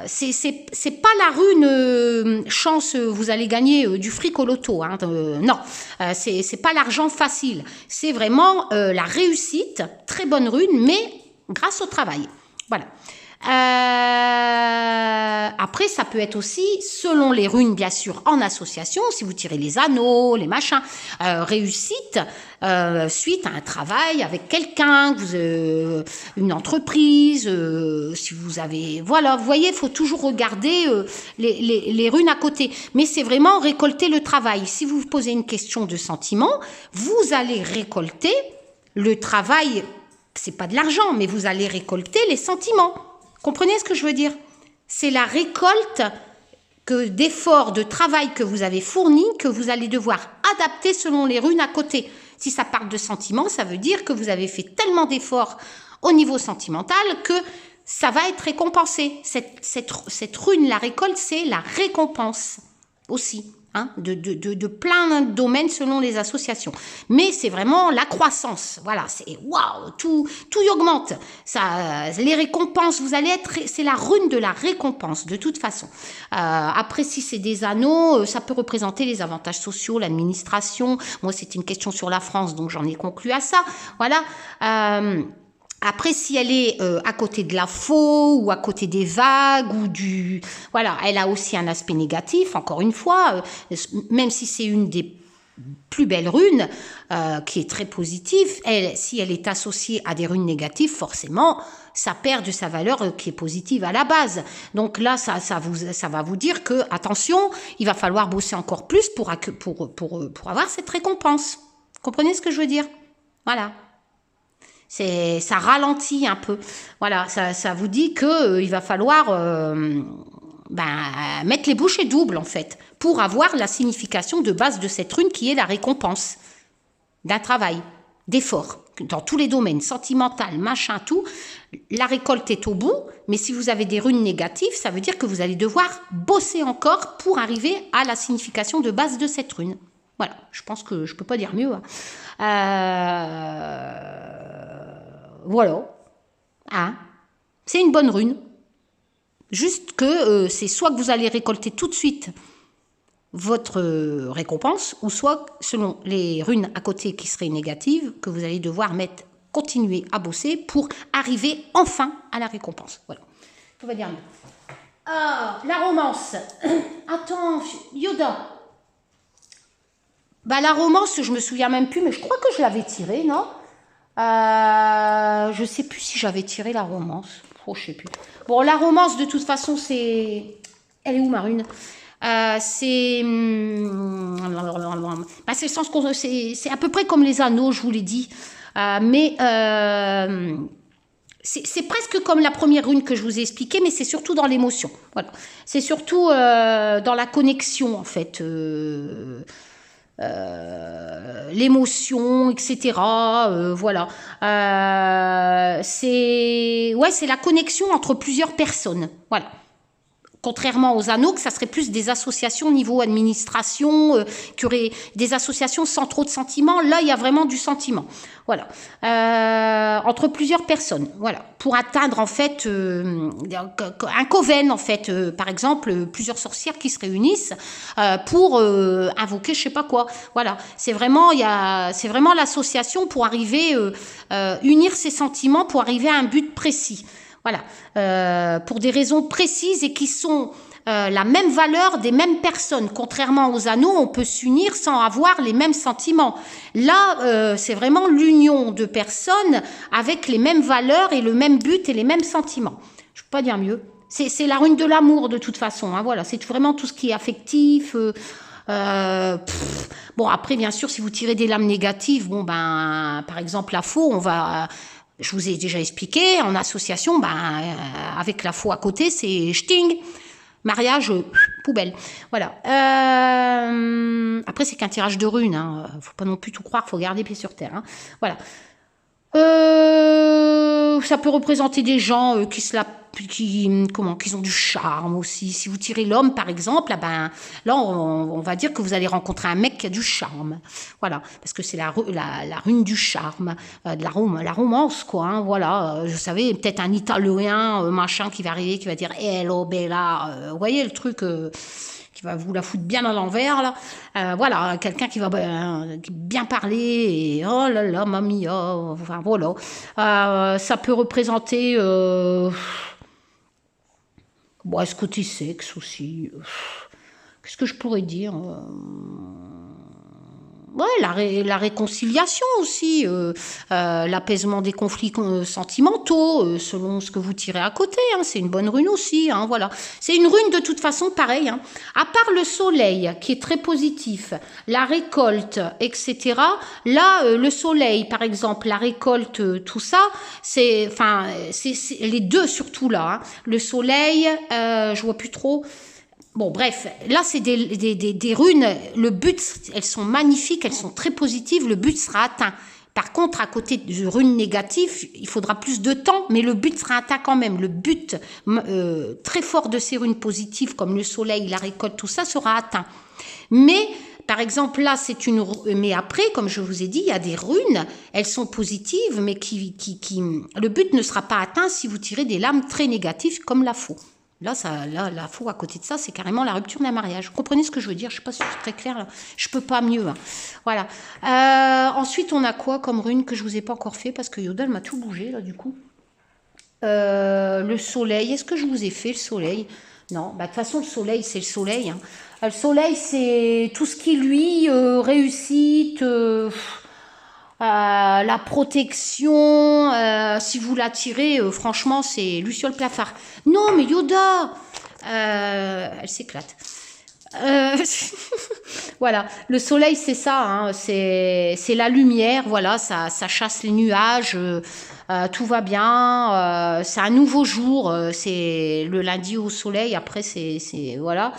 C'est pas la rune chance, vous allez gagner du fric au loto. Hein, non, c'est pas l'argent facile. C'est vraiment la réussite, très bonne rune, mais grâce au travail. Voilà. Après, ça peut être aussi, selon les runes, bien sûr, en association, si vous tirez les anneaux, les machins, réussite, suite à un travail avec quelqu'un, une entreprise, si vous avez... Voilà, vous voyez, il faut toujours regarder les runes à côté. Mais c'est vraiment récolter le travail. Si vous vous posez une question de sentiment, vous allez récolter le travail, c'est pas de l'argent, mais vous allez récolter les sentiments. Comprenez ce que je veux dire? C'est la récolte d'efforts, de travail que vous avez fourni, que vous allez devoir adapter selon les runes à côté. Si ça parle de sentiments, ça veut dire que vous avez fait tellement d'efforts au niveau sentimental que ça va être récompensé. Cette rune, la récolte, c'est la récompense aussi. Hein, de plein de domaines selon les associations. Mais c'est vraiment la croissance. Voilà, c'est waouh, tout y augmente. Ça, les récompenses, vous allez être, c'est la rune de la récompense, de toute façon. Après, si c'est des anneaux, ça peut représenter les avantages sociaux, l'administration. Moi, c'était une question sur la France, donc j'en ai conclu à ça. Voilà. Après, si elle est à côté de la faux ou à côté des vagues ou du... Voilà, elle a aussi un aspect négatif, encore une fois, même si c'est une des plus belles runes, qui est très positive, si elle est associée à des runes négatives, forcément, ça perd de sa valeur qui est positive à la base. Donc là, ça va vous dire que, attention, il va falloir bosser encore plus pour avoir cette récompense. Comprenez ce que je veux dire? Voilà. Ça ralentit un peu. Voilà, ça vous dit que il va falloir mettre les bouchées doubles, en fait, pour avoir la signification de base de cette rune qui est la récompense d'un travail, d'effort, dans tous les domaines, sentimental, machin, tout. La récolte est au bout, mais si vous avez des runes négatives, ça veut dire que vous allez devoir bosser encore pour arriver à la signification de base de cette rune. Voilà, je pense que je peux pas dire mieux. Hein. Voilà. Hein. C'est une bonne rune. Juste que c'est soit que vous allez récolter tout de suite votre récompense, ou soit, selon les runes à côté qui seraient négatives, que vous allez devoir continuer à bosser pour arriver enfin à la récompense. Voilà. On va dire mieux. Ah, la romance. Attends, Yoda. Bah, la romance, je me souviens même plus, mais je crois que je l'avais tirée, non? Je sais plus si j'avais tiré la romance. Oh, je sais plus. Bon, la romance, de toute façon, c'est... Elle est où, ma rune? C'est... Bah, c'est le sens qu'on... C'est à peu près comme les anneaux, je vous l'ai dit. Mais... c'est presque comme la première rune que je vous ai expliquée, mais c'est surtout dans l'émotion. Voilà. C'est surtout dans la connexion, en fait. L'émotion, etc. Voilà. C'est la connexion entre plusieurs personnes. Voilà. Contrairement aux anneaux, que ça serait plus des associations au niveau administration, qui auraient des associations sans trop de sentiments. Là, il y a vraiment du sentiment. Voilà. Entre plusieurs personnes. Voilà. Pour atteindre, en fait, un coven, en fait. Par exemple, plusieurs sorcières qui se réunissent pour invoquer je sais pas quoi. Voilà. C'est vraiment l'association pour arriver, unir ses sentiments pour arriver à un but précis. Voilà, pour des raisons précises et qui sont la même valeur des mêmes personnes. Contrairement aux anneaux, on peut s'unir sans avoir les mêmes sentiments. Là, c'est vraiment l'union de personnes avec les mêmes valeurs et le même but et les mêmes sentiments. Je peux pas dire mieux. C'est la rune de l'amour de toute façon. Hein, voilà, c'est vraiment tout ce qui est affectif. Bon, après, bien sûr, si vous tirez des lames négatives, bon ben, par exemple, la faux, on va... Je vous ai déjà expliqué, en association, avec la faux à côté, c'est ch'ting, mariage, poubelle. Voilà. Après, c'est qu'un tirage de runes. Hein. Faut pas non plus tout croire, faut garder pied sur terre. Hein. Voilà. Ça peut représenter des gens qui ont du charme aussi. Si vous tirez l'homme, par exemple, là, on va dire que vous allez rencontrer un mec qui a du charme. Voilà, parce que c'est la rune du charme, de la romance, quoi. Hein, voilà, vous savez, peut-être un Italien, machin, qui va arriver, qui va dire Hello Bella. Vous voyez le truc qui va vous la foutre bien à l'envers, là. Voilà, quelqu'un qui va bien parler, et oh là là, mamie, oh, enfin voilà. Ça peut représenter ce côté sexe aussi. Qu'est-ce que je pourrais dire Ouais, la réconciliation aussi, l'apaisement des conflits sentimentaux, selon ce que vous tirez à côté, hein, c'est une bonne rune aussi, hein, voilà. C'est une rune de toute façon pareil, hein. À part le soleil qui est très positif, la récolte, etc. Là, le soleil, par exemple, la récolte, tout ça, c'est les deux surtout là, hein. Le soleil, je vois plus trop. Bon, bref, là, c'est des runes. Le but, elles sont magnifiques, elles sont très positives. Le but sera atteint. Par contre, à côté de runes négatives, il faudra plus de temps, mais le but sera atteint quand même. Le but très fort de ces runes positives, comme le soleil, la récolte, tout ça, sera atteint. Mais, par exemple, là, mais après, comme je vous ai dit, il y a des runes, elles sont positives, mais le but ne sera pas atteint si vous tirez des lames très négatives, comme la faux. Là, la faux à côté de ça, c'est carrément la rupture d'un mariage. Vous comprenez ce que je veux dire? Je ne sais pas si c'est très clair. Là. Je peux pas mieux. Hein. Voilà. Ensuite, on a quoi comme rune que je vous ai pas encore fait parce que Yodel m'a tout bougé là du coup. Le soleil. Est-ce que je vous ai fait le soleil? Non. De toute façon, le soleil, c'est le soleil. Hein. Le soleil, c'est tout ce qui lui réussite. La protection, si vous la tirez, franchement, c'est Luciole Plafard. Non, mais Yoda, elle s'éclate. Voilà, le soleil, c'est ça, hein, c'est la lumière, voilà, ça chasse les nuages, tout va bien, c'est un nouveau jour, c'est le lundi au soleil, après, voilà.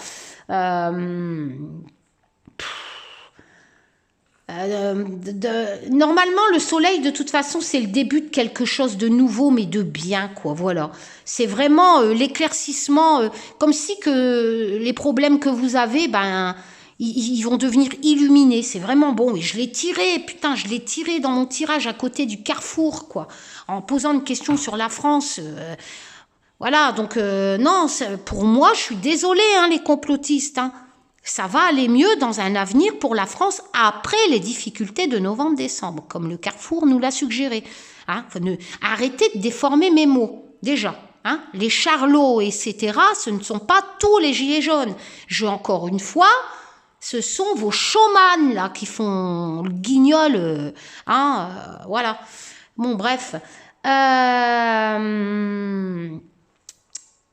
Normalement, le soleil, de toute façon, c'est le début de quelque chose de nouveau, mais de bien, quoi. Voilà. C'est vraiment l'éclaircissement, comme si que les problèmes que vous avez, ils vont devenir illuminés. C'est vraiment bon. Et je l'ai tiré dans mon tirage à côté du carrefour, quoi, en posant une question sur la France. Voilà. Donc non, pour moi, je suis désolée, hein, les complotistes. Hein. Ça va aller mieux dans un avenir pour la France après les difficultés de novembre-décembre, comme le Carrefour nous l'a suggéré. Hein, arrêtez de déformer mes mots, déjà. Hein, les charlots, etc., ce ne sont pas tous les gilets jaunes. Encore une fois, Ce sont vos showman, là, qui font le guignol. Voilà. Bon, bref.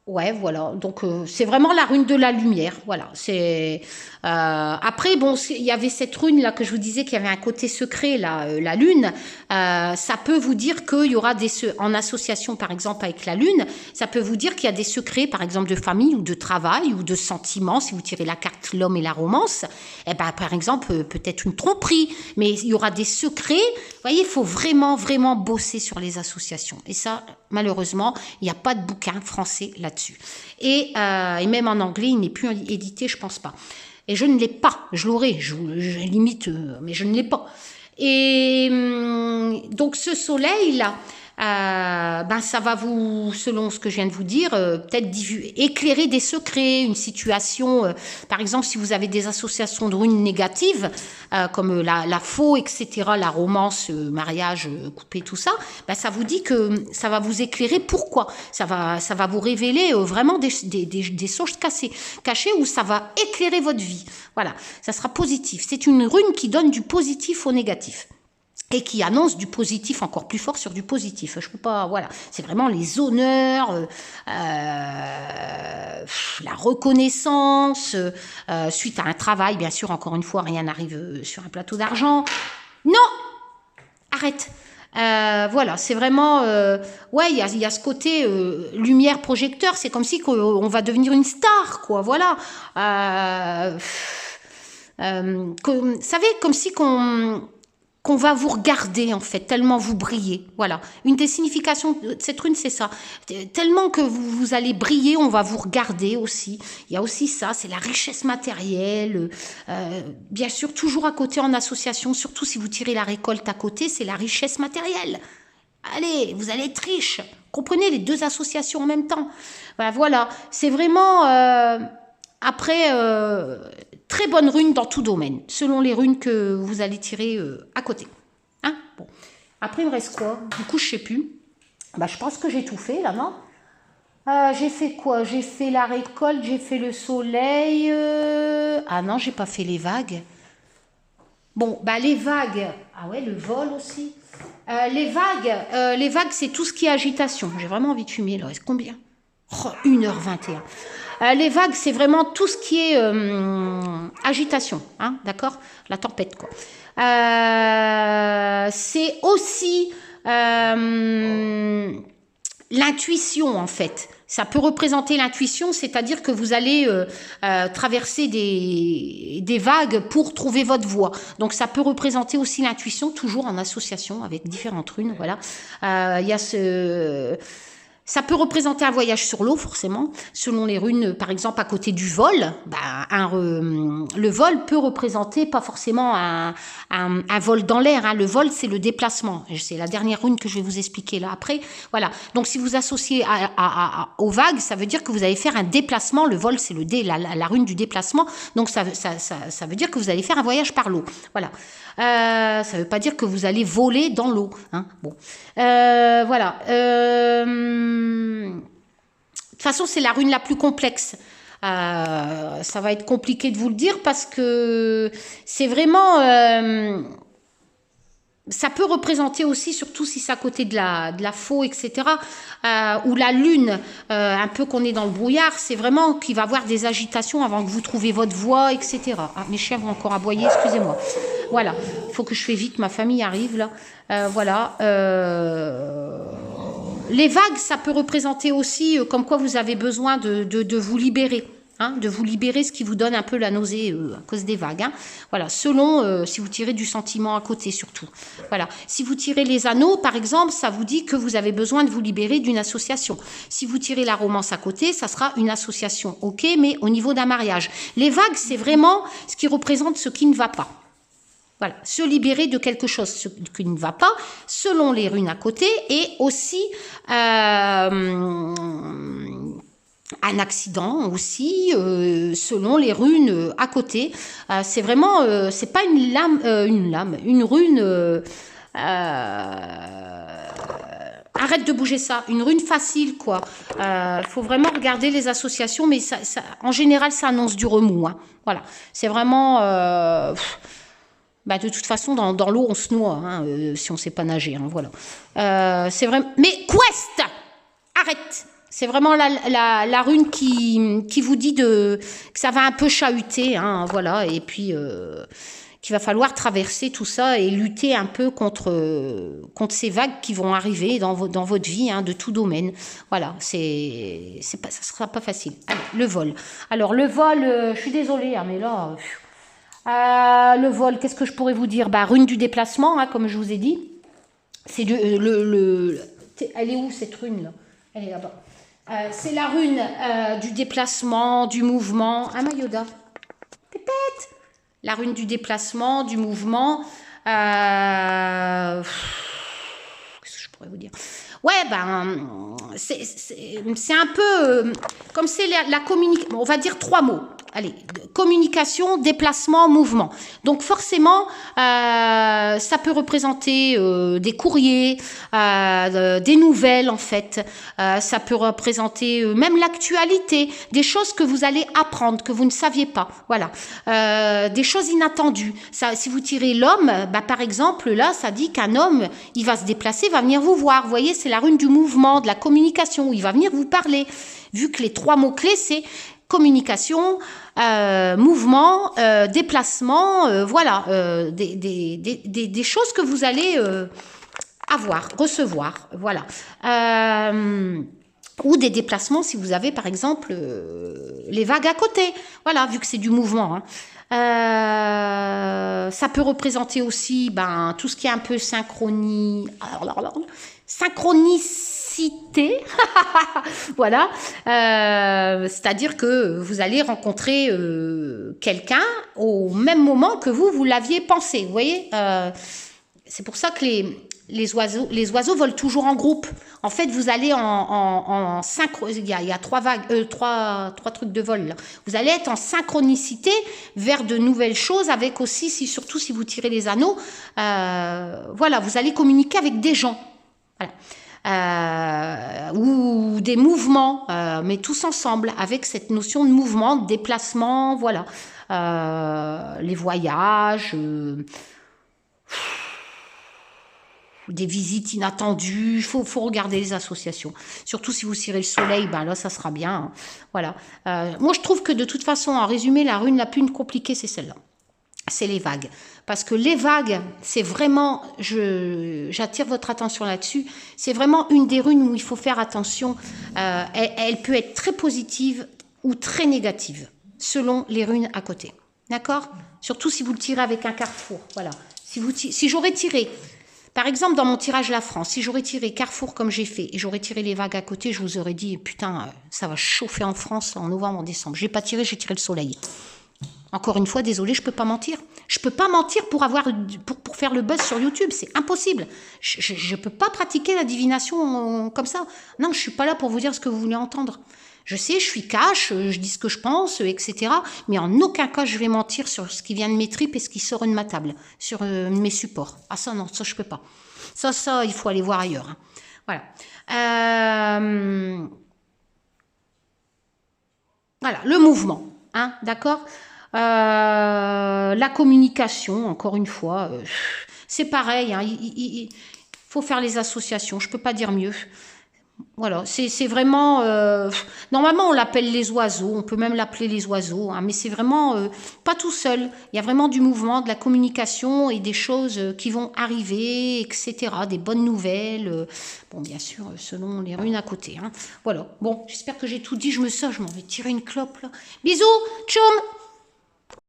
Ouais, voilà. Donc, c'est vraiment la rune de la lumière. Voilà. C'est après, bon, il y avait cette rune là que je vous disais qu'il y avait un côté secret, là, la lune. Ça peut vous dire qu'il y aura en association, par exemple, avec la lune, ça peut vous dire qu'il y a des secrets, par exemple, de famille ou de travail ou de sentiments. Si vous tirez la carte l'homme et la romance, eh ben, par exemple, peut-être une tromperie, mais il y aura des secrets. Vous voyez, il faut vraiment, vraiment bosser sur les associations. Et ça, malheureusement, il n'y a pas de bouquin français là-dessus. Et même en anglais, il n'est plus édité, je pense pas. Et je ne l'ai pas. Je l'aurai, je limite, mais je ne l'ai pas. Et donc ce soleil-là, ça va vous, selon ce que je viens de vous dire, peut-être éclairer des secrets, une situation. Par exemple, si vous avez des associations de runes négatives, comme la faux, etc., la romance, mariage, coupé, tout ça, ça vous dit que ça va vous éclairer. Pourquoi ça va vous révéler vraiment des sources cachées où ça va éclairer votre vie. Voilà, ça sera positif. C'est une rune qui donne du positif au négatif. Et qui annonce du positif encore plus fort sur du positif. Je peux pas, voilà, c'est vraiment les honneurs, la reconnaissance, suite à un travail, bien sûr, encore une fois, rien n'arrive sur un plateau d'argent. Non, arrête. Voilà, c'est vraiment, ouais, il y a ce côté lumière projecteur. C'est comme si on va devenir une star, quoi. Voilà. Vous savez, comme si qu'on va vous regarder, en fait, tellement vous brillez. Voilà. Une des significations de cette rune, c'est ça. Tellement que vous allez briller, on va vous regarder aussi. Il y a aussi ça, c'est la richesse matérielle. Bien sûr, toujours à côté en association, surtout si vous tirez la récolte à côté, c'est la richesse matérielle. Allez, vous allez être riche. Comprenez les deux associations en même temps. Voilà. C'est vraiment... Après, très bonne rune dans tout domaine, selon les runes que vous allez tirer à côté. Hein, bon. Après, il me reste quoi? Du coup, je sais plus. Je pense que j'ai tout fait, là, non? J'ai fait quoi? J'ai fait la récolte, j'ai fait le soleil. Ah non, j'ai pas fait les vagues. Bon, les vagues. Ah ouais, le vol aussi. Les vagues, c'est tout ce qui est agitation. J'ai vraiment envie de fumer, là. Est-ce combien? 1h21. Les vagues, c'est vraiment tout ce qui est agitation, hein, d'accord? La tempête, quoi. C'est aussi l'intuition, en fait. Ça peut représenter l'intuition, c'est-à-dire que vous allez traverser des vagues pour trouver votre voie. Donc, ça peut représenter aussi l'intuition, toujours en association avec différentes runes, voilà. Il y a ça peut représenter un voyage sur l'eau, forcément, selon les runes, par exemple, à côté du vol. Le vol peut représenter pas forcément un vol dans l'air. Hein. Le vol, c'est le déplacement. C'est la dernière rune que je vais vous expliquer là après. Voilà. Donc, si vous associez aux vagues, ça veut dire que vous allez faire un déplacement. Le vol, c'est la rune du déplacement. Donc, ça veut dire que vous allez faire un voyage par l'eau. Voilà. Ça ne veut pas dire que vous allez voler dans l'eau. Hein. Bon. Voilà. De toute façon, c'est la rune la plus complexe. Ça va être compliqué de vous le dire parce que c'est vraiment... ça peut représenter aussi, surtout si c'est à côté de la faux, etc., ou la lune, un peu qu'on est dans le brouillard, c'est vraiment qu'il va y avoir des agitations avant que vous trouviez votre voie, etc. Ah, mes chiens vont encore aboyer, excusez-moi. Voilà, il faut que je fais vite, ma famille arrive là. Voilà. Les vagues, ça peut représenter aussi comme quoi vous avez besoin de vous libérer. Hein, de vous libérer, ce qui vous donne un peu la nausée à cause des vagues. Hein. Voilà, selon si vous tirez du sentiment à côté surtout. Voilà, si vous tirez les anneaux, par exemple, ça vous dit que vous avez besoin de vous libérer d'une association. Si vous tirez la romance à côté, ça sera une association, ok, mais au niveau d'un mariage. Les vagues, c'est vraiment ce qui représente ce qui ne va pas. Voilà, se libérer de quelque chose ce qui ne va pas, selon les runes à côté, et aussi... un accident aussi, selon les runes à côté. C'est vraiment, c'est pas une rune, un arrête de bouger ça. Une rune facile, quoi. Faut vraiment regarder les associations, mais en général, ça annonce du remous. Hein. Voilà. C'est vraiment... de toute façon, dans l'eau, on se noie, hein, si on ne sait pas nager. Hein, voilà. C'est vraiment... Mais Quest, arrête. C'est vraiment la rune qui vous dit que ça va un peu chahuter. Hein, voilà. Et puis... qu'il va falloir traverser tout ça et lutter un peu contre ces vagues qui vont arriver dans votre vie, hein, de tout domaine. Voilà, ça sera pas facile. Allez, le vol. Alors, le vol, je suis désolée, hein, mais là... le vol, qu'est-ce que je pourrais vous dire? Rune du déplacement, hein, comme je vous ai dit. C'est elle est où, cette rune-là? Elle est là-bas. C'est la rune du déplacement, du mouvement. Ah, Mayoda, peut-être. La rune du déplacement, du mouvement. Qu'est-ce que je pourrais vous dire? Ouais, c'est un peu... comme c'est la communication... On va dire 3 mots. Allez, communication, déplacement, mouvement. Donc forcément, ça peut représenter des courriers, des nouvelles en fait. Ça peut représenter même l'actualité, des choses que vous allez apprendre, que vous ne saviez pas. Voilà, des choses inattendues. Ça, si vous tirez l'homme, par exemple, là, ça dit qu'un homme, il va se déplacer, va venir vous voir. Vous voyez, c'est la rune du mouvement, de la communication, où il va venir vous parler. Vu que les 3 mots-clés, c'est communication, mouvement, déplacement, voilà, des choses que vous allez recevoir, voilà. Ou des déplacements si vous avez par exemple les vagues à côté, voilà, vu que c'est du mouvement. Hein. Ça peut représenter aussi tout ce qui est un peu synchronicité, voilà, c'est-à-dire que vous allez rencontrer quelqu'un au même moment que vous l'aviez pensé, vous voyez, c'est pour ça que les oiseaux volent toujours en groupe. En fait, vous allez en synchro. Il y a 3 vagues, trois trucs de vol. Là. Vous allez être en synchronicité vers de nouvelles choses, avec aussi, surtout si vous tirez les anneaux, voilà, vous allez communiquer avec des gens. Voilà. Ou des mouvements, mais tous ensemble, avec cette notion de mouvement, de déplacement, voilà. Les voyages, des visites inattendues, il faut regarder les associations. Surtout si vous tirez le soleil, là, ça sera bien. Hein. Voilà. Moi, je trouve que de toute façon, en résumé, la rune la plus compliquée, c'est celle-là. C'est les vagues. Parce que les vagues, c'est vraiment, j'attire votre attention là-dessus, c'est vraiment une des runes où il faut faire attention. Elle peut être très positive ou très négative, selon les runes à côté. D'accord? Surtout si vous le tirez avec un carrefour. Voilà. Si j'aurais tiré, par exemple, dans mon tirage La France, si j'aurais tiré carrefour comme j'ai fait, et j'aurais tiré les vagues à côté, je vous aurais dit, putain, ça va chauffer en France en novembre, en décembre. J'ai pas tiré, j'ai tiré le soleil. Encore une fois, désolé, je peux pas mentir. Je peux pas mentir pour faire le buzz sur YouTube, c'est impossible. Je peux pas pratiquer la divination comme ça. Non, je suis pas là pour vous dire ce que vous voulez entendre. Je sais, je suis cash, je dis ce que je pense, etc. Mais en aucun cas, je vais mentir sur ce qui vient de mes tripes et ce qui sort de ma table, sur mes supports. Ah ça, non, ça, je peux pas. Ça, il faut aller voir ailleurs. Hein. Voilà. Voilà, le mouvement. Hein, d'accord ? La communication, encore une fois, c'est pareil, hein, il faut faire les associations, je peux pas dire mieux. Voilà, c'est vraiment... normalement, on l'appelle les oiseaux, on peut même l'appeler les oiseaux, hein, mais c'est vraiment pas tout seul. Il y a vraiment du mouvement, de la communication et des choses qui vont arriver, etc. Des bonnes nouvelles. Bon, bien sûr, selon les runes à côté. Hein. Voilà, bon, j'espère que j'ai tout dit. Je me vais tirer une clope, là. Bisous, tchoum!